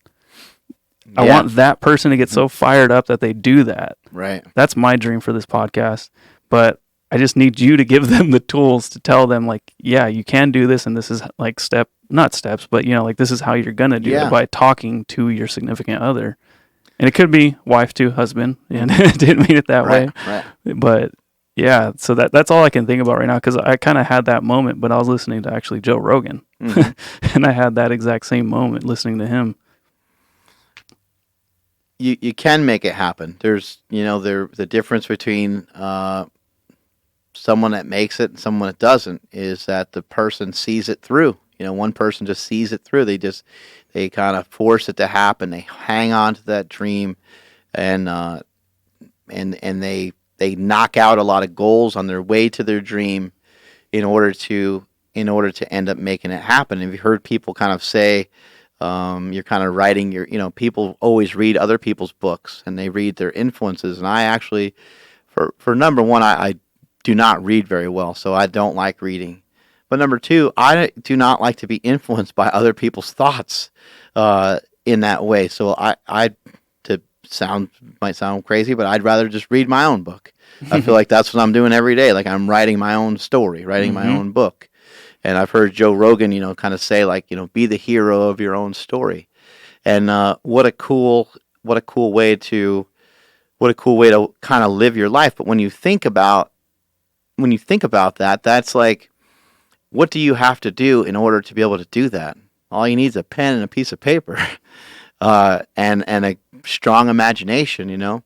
Yeah. I want that person to get so fired up that they do that. Right. That's my dream for this podcast. But I just need you to give them the tools to tell them, like, yeah, you can do this, and this is like not steps, but this is how you're gonna do it by talking to your significant other. And it could be wife to husband, and didn't mean it that way. Right. But yeah, so that's all I can think about right now, because I kind of had that moment, but I was listening to actually Joe Rogan, and I had that exact same moment listening to him. you can make it happen. There's the difference between someone that makes it and someone that doesn't is that the person sees it through. One person just sees it through. They kind of force it to happen. They hang on to that dream, and they knock out a lot of goals on their way to their dream in order to end up making it happen. Have you heard people kind of say, you're kind of writing people always read other people's books and they read their influences. And I actually, for number one, I do not read very well, so I don't like reading. But number two, I do not like to be influenced by other people's thoughts in that way. So might sound crazy, but I'd rather just read my own book. I feel like that's what I'm doing every day. Like I'm writing my own story, writing my own book. And I've heard Joe Rogan, kind of say like, be the hero of your own story. And what a cool way to kind of live your life. But when you think about that, that's like, what do you have to do in order to be able to do that? All you need is a pen and a piece of paper, and a strong imagination,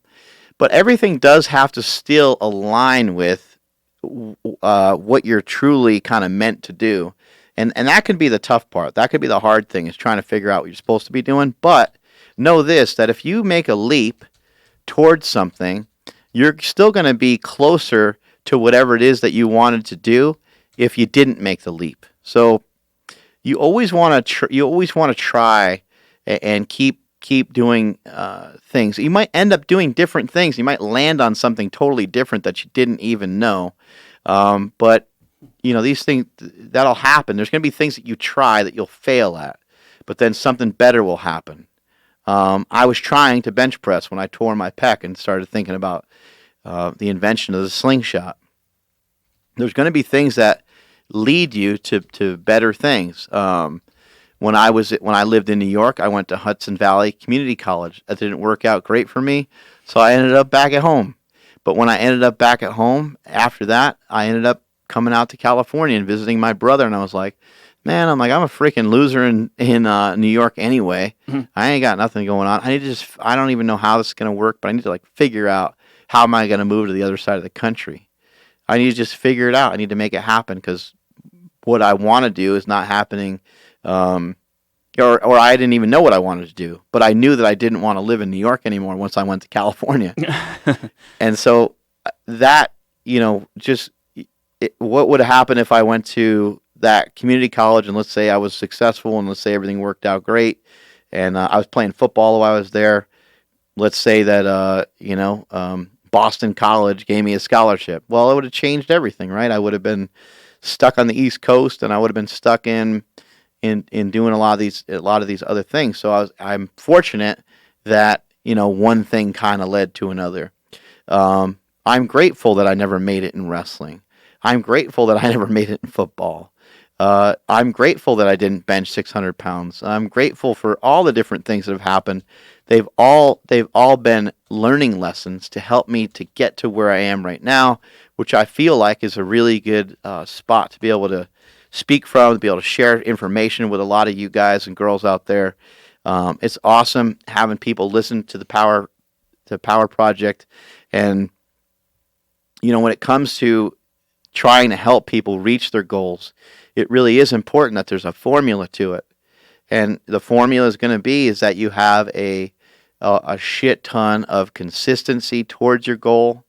But everything does have to still align with what you're truly kind of meant to do. And that could be the tough part. That could be the hard thing, is trying to figure out what you're supposed to be doing. But know this, that if you make a leap towards something, you're still going to be closer to whatever it is that you wanted to do if you didn't make the leap. So you always want to try and keep doing things. You might end up doing different things. You might land on something totally different that you didn't even know. But these things, that'll happen. There's going to be things that you try that you'll fail at, but then something better will happen. I was trying to bench press when I tore my pec and started thinking about the invention of the slingshot. There's going to be things that lead you to better things. When I lived in New York, I went to Hudson Valley Community College. That didn't work out great for me, so I ended up back at home. But when I ended up back at home, after that, I ended up coming out to California and visiting my brother, and I was like, man, I'm a freaking loser in New York anyway. Mm-hmm. I ain't got nothing going on. I don't even know how this is going to work, but I need to figure out how am I going to move to the other side of the country. I need to just figure it out. I need to make it happen, because what I want to do is not happening, or I didn't even know what I wanted to do, but I knew that I didn't want to live in New York anymore once I went to California. And so that, what would happen if I went to that community college and let's say I was successful and let's say everything worked out great and I was playing football while I was there. Let's say that, Boston College gave me a scholarship. Well, it would have changed everything, right? I would have been stuck on the East Coast, and I would have been stuck in doing a lot of these other things. So I'm fortunate that one thing kind of led to another. I'm grateful that I never made it in wrestling. I'm grateful that I never made it in football. I'm grateful that I didn't bench 600 pounds. I'm grateful for all the different things that have happened. They've all been learning lessons to help me to get to where I am right now, which I feel like is a really good spot to be able to speak from, to be able to share information with a lot of you guys and girls out there. It's awesome having people listen to the Power Project, and when it comes to trying to help people reach their goals, it really is important that there's a formula to it. And the formula is going to be is that you have a shit ton of consistency towards your goal.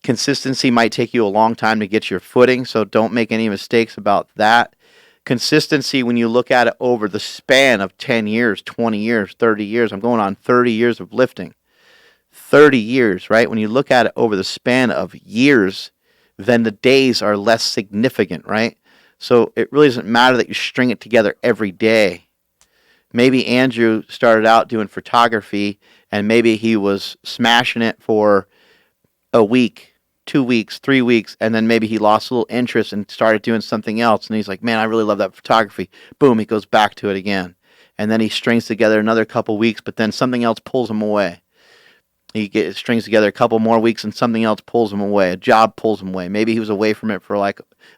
Consistency might take you a long time to get your footing, so don't make any mistakes about that. Consistency, when you look at it over the span of 10 years, 20 years, 30 years, I'm going on 30 years of lifting. 30 years, right? When you look at it over the span of years, then the days are less significant, right? So it really doesn't matter that you string it together every day. Maybe Andrew started out doing photography, and maybe he was smashing it for a week, 2 weeks, 3 weeks, and then maybe he lost a little interest and started doing something else, and he's like, man, I really love that photography. Boom, he goes back to it again. And then he strings together another couple weeks, but then something else pulls him away. He strings together a couple more weeks and something else pulls him away. A job pulls him away. Maybe he was away from it for a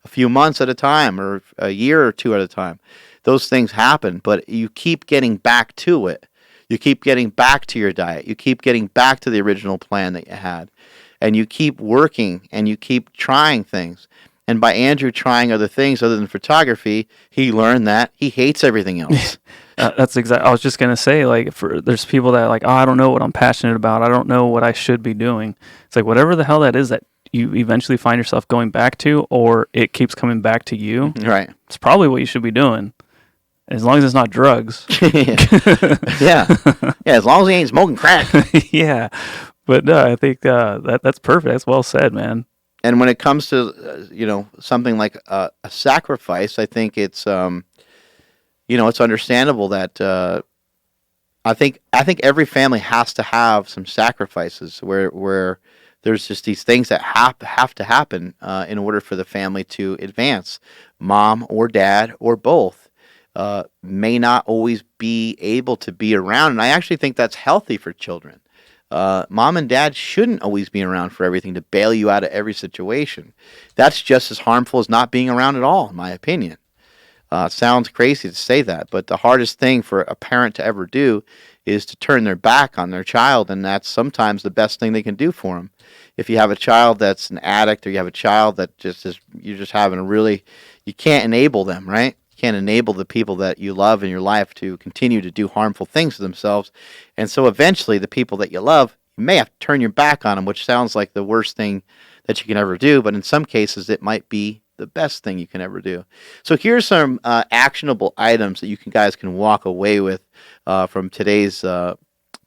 few months at a time or a year or two at a time. Those things happen, but you keep getting back to it. You keep getting back to your diet. You keep getting back to the original plan that you had. And you keep working and you keep trying things. And by Andrew trying other things other than photography, he learned that he hates everything else. That's exactly. I was just gonna say, like, there's people that are like, oh, I don't know what I'm passionate about. I don't know what I should be doing. It's like whatever the hell that is that you eventually find yourself going back to, or it keeps coming back to you. Right. It's probably what you should be doing, as long as it's not drugs. Yeah. As long as he ain't smoking crack. Yeah, but no, I think that's perfect. That's well said, man. And when it comes to something like a sacrifice, I think it's it's understandable that I think every family has to have some sacrifices where there's just these things that have to happen in order for the family to advance. Mom or dad or both may not always be able to be around, and I actually think that's healthy for children. Mom and dad shouldn't always be around for everything to bail you out of every situation. That's just as harmful as not being around at all, in my opinion. It sounds crazy to say that, but the hardest thing for a parent to ever do is to turn their back on their child, and that's sometimes the best thing they can do for them. If you have a child that's an addict, or you have a child that you're just having you can't enable them, right? You can't enable the people that you love in your life to continue to do harmful things to themselves. And so eventually the people that you love, you may have to turn your back on them, which sounds like the worst thing that you can ever do. But in some cases, it might be the best thing you can ever do. So here's some actionable items that you guys can walk away with from today's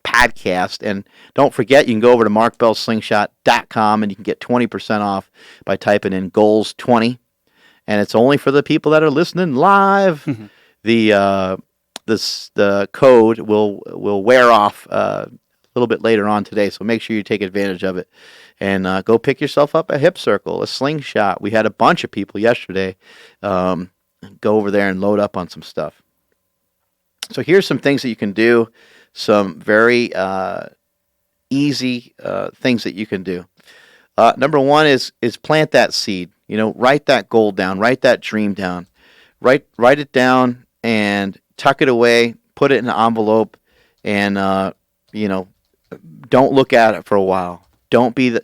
podcast. And don't forget, you can go over to markbellslingshot.com and you can get 20% off by typing in goals20. And it's only for the people that are listening live. The code will wear off a little bit later on today, so make sure you take advantage of it. And go pick yourself up a hip circle, a slingshot. We had a bunch of people yesterday go over there and load up on some stuff. So here's some things that you can do, some very easy things that you can do. Number one is plant that seed. Write that goal down, write that dream down, write it down and tuck it away, put it in an envelope, and don't look at it for a while. Don't be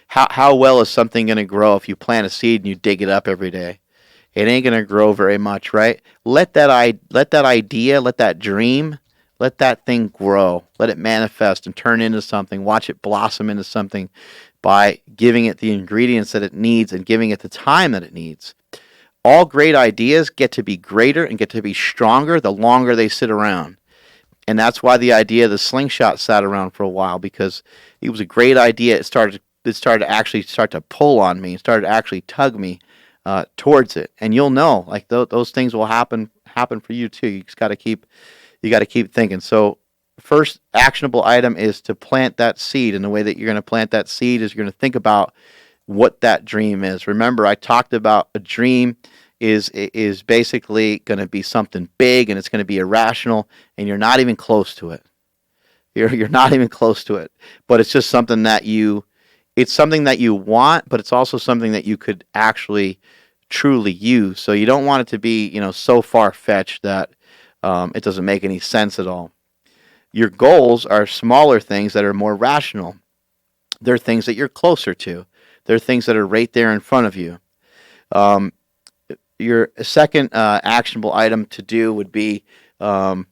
how well is something going to grow if you plant a seed and you dig it up every day? It ain't going to grow very much, right? Let that idea, let that dream, let that thing grow. Let it manifest and turn into something. Watch it blossom into something by giving it the ingredients that it needs and giving it the time that it needs. All great ideas get to be greater and get to be stronger the longer they sit around. And that's why the idea of the slingshot sat around for a while, because it was a great idea. It started to actually pull on me. It started to actually tug me towards it. And you'll know, like those things will happen for you too. You got to keep thinking. So first actionable item is to plant that seed. And the way that you're going to plant that seed is you're going to think about what that dream is. Remember, I talked about a dream is basically going to be something big, and it's going to be irrational, and you're not even close to it. You're not even close to it. But it's just something that you want, but it's also something that you could actually truly use. So you don't want it to be, so far-fetched that it doesn't make any sense at all. Your goals are smaller things that are more rational. They're things that you're closer to. They're things that are right there in front of you. Your second actionable item to do would be to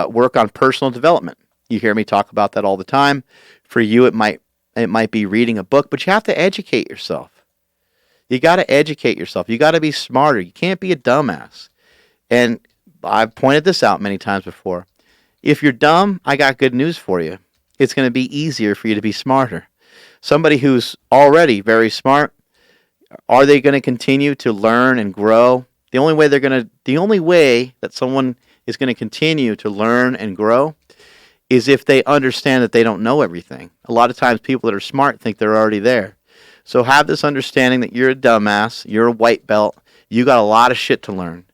work on personal development. You hear me talk about that all the time. For you, it might be reading a book, but you have to educate yourself. You got to educate yourself. You got to be smarter. You can't be a dumbass. And I've pointed this out many times before. If you're dumb, I got good news for you. It's going to be easier for you to be smarter. Somebody who's already very smart, are they going to continue to learn and grow? The only way that someone is going to continue to learn and grow is if they understand that they don't know everything. A lot of times people that are smart think they're already there. So have this understanding that you're a dumbass, you're a white belt, you got a lot of shit to learn.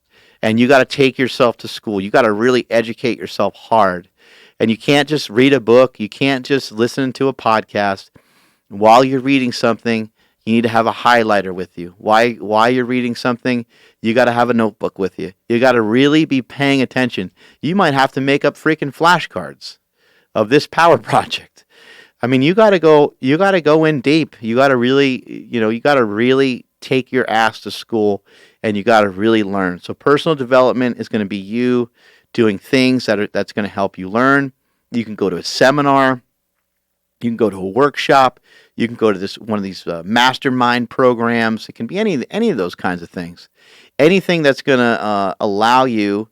And you got to take yourself to school. You got to really educate yourself hard. And you can't just read a book. You can't just listen to a podcast. While you're reading something, You need to have a highlighter with you. Why you're reading something, you got to have a notebook with you. You got to really be paying attention. You might have to make up freaking flashcards of this power project. I mean, you got to go in deep. You got to really, you got to really take your ass to school, and you got to really learn. So personal development is going to be you doing things that's going to help you learn. You can go to a seminar. You can go to a workshop. You can go to one of these mastermind programs. It can be any of those kinds of things. Anything that's going to allow you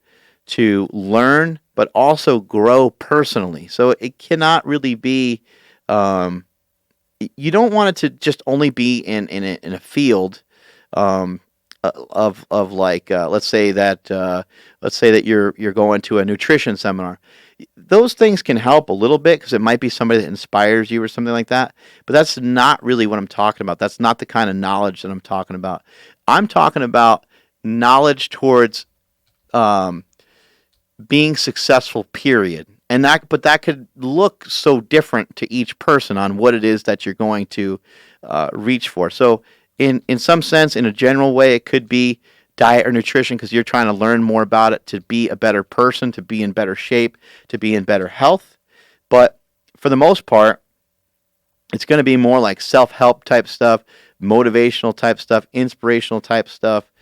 to learn, but also grow personally. So it cannot really be. You don't want it to just only be in a field of like let's say that you're going to a nutrition seminar. Those things can help a little bit because it might be somebody that inspires you or something like that. But that's not really what I'm talking about. That's not the kind of knowledge that I'm talking about. I'm talking about knowledge towards being successful, period. But that could look so different to each person on what it is that you're going to reach for. So in some sense, in a general way, it could be diet or nutrition because you're trying to learn more about it to be a better person, to be in better shape, to be in better health. But for the most part, it's going to be more like self-help type stuff, motivational type stuff, inspirational type stuff,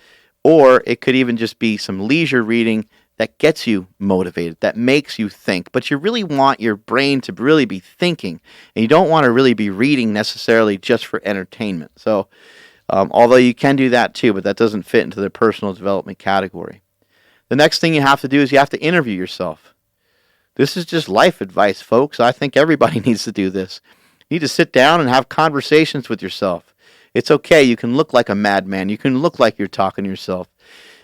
or it could even just be some leisure reading that gets you motivated, that makes you think. But you really want your brain to really be thinking, and you don't want to really be reading necessarily just for entertainment. So although you can do that too, but that doesn't fit into the personal development category. The next thing you have to do is you have to interview yourself. This is just life advice, folks. I think everybody needs to do this. You need to sit down and have conversations with yourself. It's okay. You can look like a madman. You can look like you're talking to yourself.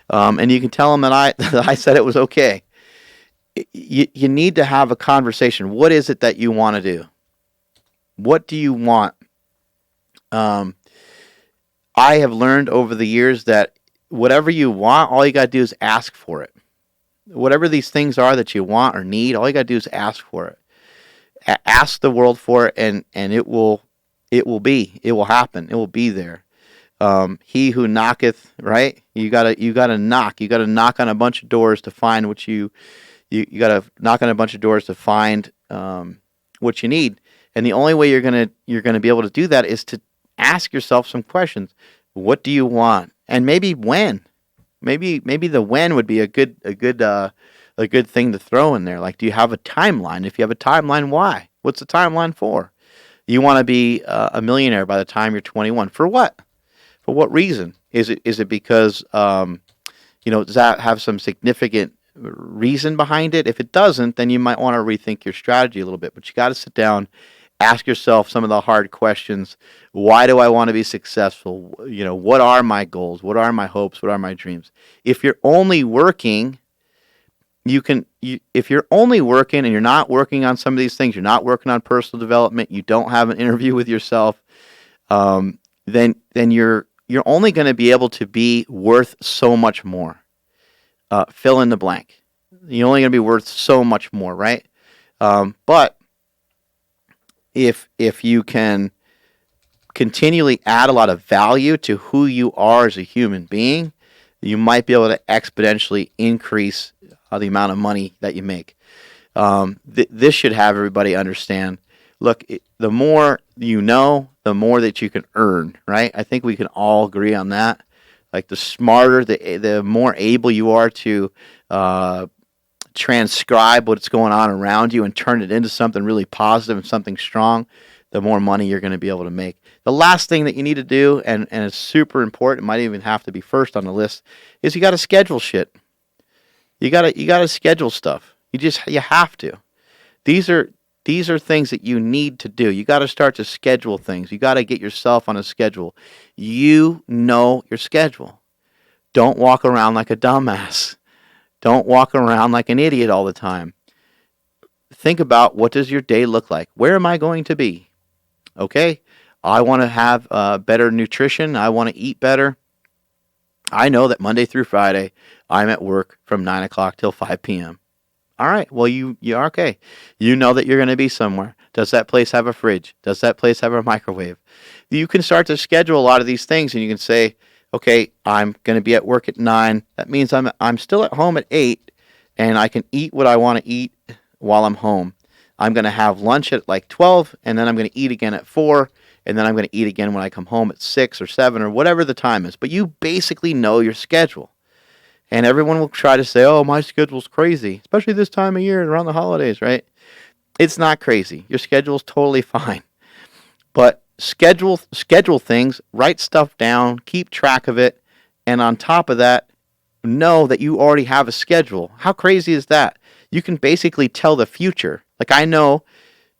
And you can tell them that I said it was okay. You need to have a conversation. What is it that you want to do? What do you want? I have learned over the years that whatever you want, all you got to do is ask for it. Whatever these things are that you want or need, all you got to do is ask for it. Ask the world for it, and it will be. It will happen. It will be there. He who knocketh, right? You gotta knock. You gotta knock on a bunch of doors to find what you gotta knock on a bunch of doors to find what you need. And the only way you're gonna be able to do that is to ask yourself some questions. What do you want? And maybe when. Maybe the when would be a good thing to throw in there. Like, do you have a timeline? If you have a timeline, why? What's the timeline for? You want to be a millionaire by the time you're 21. For what? For what reason? Is it because does that have some significant reason behind it? If it doesn't, then you might want to rethink your strategy a little bit. But you got to sit down, ask yourself some of the hard questions. Why do I want to be successful? What are my goals? What are my hopes? What are my dreams? If you're only working, if you're only working and you're not working on some of these things, you're not working on personal development, you don't have an interview with yourself, then you're only going to be able to be worth so much more. Fill in the blank. You're only going to be worth so much more, right? But if you can continually add a lot of value to who you are as a human being, you might be able to exponentially increase the amount of money that you make. This should have everybody understand. Look, the more you know, the more that you can earn, right? I think we can all agree on that. Like, the smarter, the more able you are to transcribe what's going on around you and turn it into something really positive and something strong, the more money you're going to be able to make. The last thing that you need to do, and it's super important, it might even have to be first on the list, is you got to schedule shit. You got to schedule stuff. You have to. These are things that you need to do. You got to start to schedule things. You got to get yourself on a schedule. You know your schedule. Don't walk around like a dumbass. Don't walk around like an idiot all the time. Think about, what does your day look like? Where am I going to be? Okay, I want to have better nutrition. I want to eat better. I know that Monday through Friday, I'm at work from 9 o'clock till 5 p.m. All right. Well, you're okay. You know that you're going to be somewhere. Does that place have a fridge? Does that place have a microwave? You can start to schedule a lot of these things, and you can say, okay, I'm going to be at work at 9. That means I'm still at home at 8, and I can eat what I want to eat while I'm home. I'm going to have lunch at like 12, and then I'm going to eat again at 4, and then I'm going to eat again when I come home at 6 or 7 or whatever the time is. But you basically know your schedule. And everyone will try to say, oh, my schedule's crazy, especially this time of year and around the holidays, right? It's not crazy. Your schedule's totally fine. But schedule things, write stuff down, keep track of it, and on top of that, know that you already have a schedule. How crazy is that? You can basically tell the future. Like I know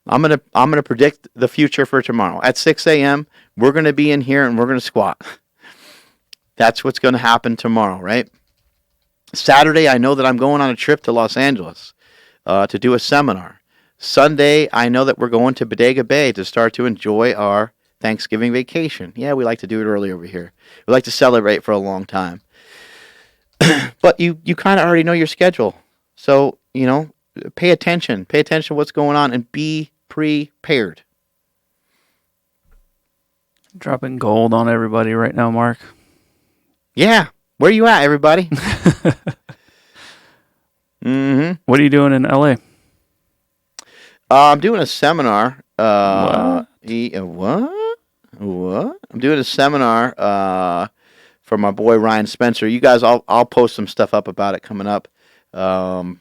I'm gonna predict the future for tomorrow. At 6 a.m., we're gonna be in here and we're gonna squat. That's what's gonna happen tomorrow, right? Saturday, I know that I'm going on a trip to Los Angeles to do a seminar. Sunday, I know that we're going to Bodega Bay to start to enjoy our Thanksgiving vacation. Yeah, we like to do it early over here. We like to celebrate for a long time. But you kind of already know your schedule. So, pay attention. Pay attention to what's going on and be prepared. Dropping gold on everybody right now, Mark. Yeah. Where you at, everybody? What are you doing in LA? I'm doing a seminar. What? What? I'm doing a seminar for my boy Ryan Spencer. You guys, I'll post some stuff up about it coming up. I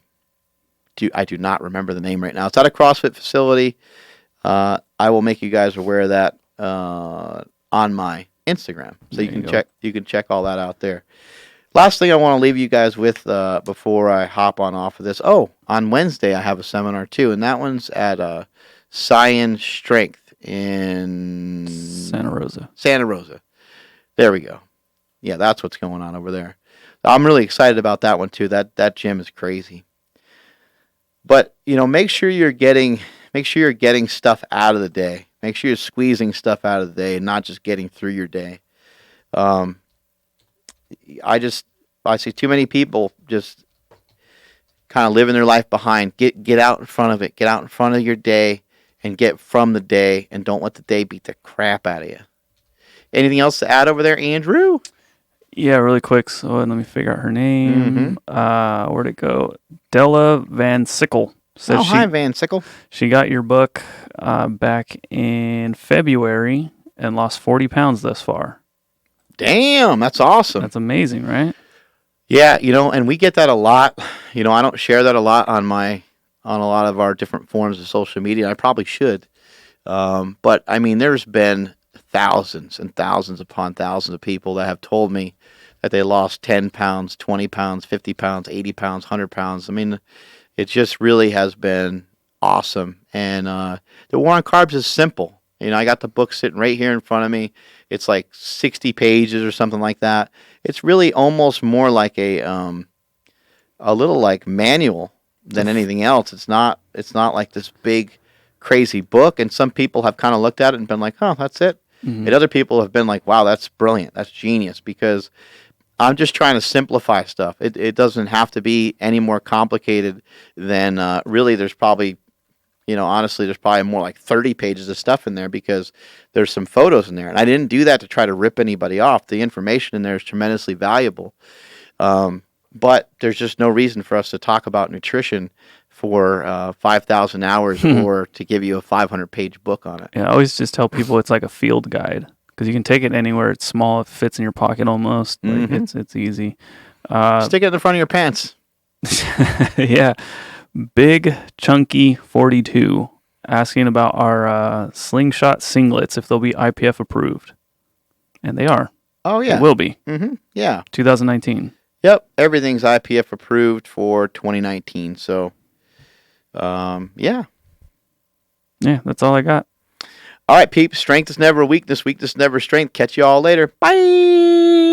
do not remember the name right now. It's at a CrossFit facility. I will make you guys aware of that on my Instagram, so you can check all that out there. Last thing I want to leave you guys with before I hop off of this. Oh, on Wednesday I have a seminar too, and that one's at Science Strength in Santa Rosa. Santa Rosa. There we go. Yeah, that's what's going on over there. I'm really excited about that one too. That gym is crazy. But make sure you're getting stuff out of the day. Make sure you're squeezing stuff out of the day and not just getting through your day. I see too many people just kind of living their life behind. Get out in front of it. Get out in front of your day and get from the day, and don't let the day beat the crap out of you. Anything else to add over there, Andrew? Yeah, really quick. So let me figure out her name. Where'd it go? Della Van Sickle. Hi, Van Sickle. She got your book back in February and lost 40 pounds thus far. Damn, that's awesome. That's amazing, right? Yeah, and we get that a lot. I don't share that a lot on a lot of our different forms of social media. I probably should. But I mean, there's been thousands and thousands upon thousands of people that have told me that they lost 10 pounds, 20 pounds, 50 pounds, 80 pounds, 100 pounds. I mean, it just really has been awesome. And the War on Carbs is simple. I got the book sitting right here in front of me. It's like 60 pages or something like that. It's really almost more like a little like manual than anything else. It's not like this big crazy book. And some people have kind of looked at it and been like, "Oh, that's it." Mm-hmm. And other people have been like, "Wow, that's brilliant. That's genius." Because I'm just trying to simplify stuff. It doesn't have to be any more complicated than really. There's probably, honestly, there's probably more like 30 pages of stuff in there because there's some photos in there. And I didn't do that to try to rip anybody off. The information in there is tremendously valuable. But there's just no reason for us to talk about nutrition for 5,000 hours or to give you a 500-page book on it. Yeah, I always just tell people it's like a field guide because you can take it anywhere. It's small. It fits in your pocket almost. Like it's easy. Stick it in the front of your pants. Yeah. Big Chunky 42 asking about our slingshot singlets if they'll be IPF approved. And they are. Oh, yeah. They will be. Mm-hmm. Yeah. 2019. Yep. Everything's IPF approved for 2019. So, yeah. Yeah, that's all I got. All right, peeps. Strength is never a weakness. Weakness is never strength. Catch you all later. Bye.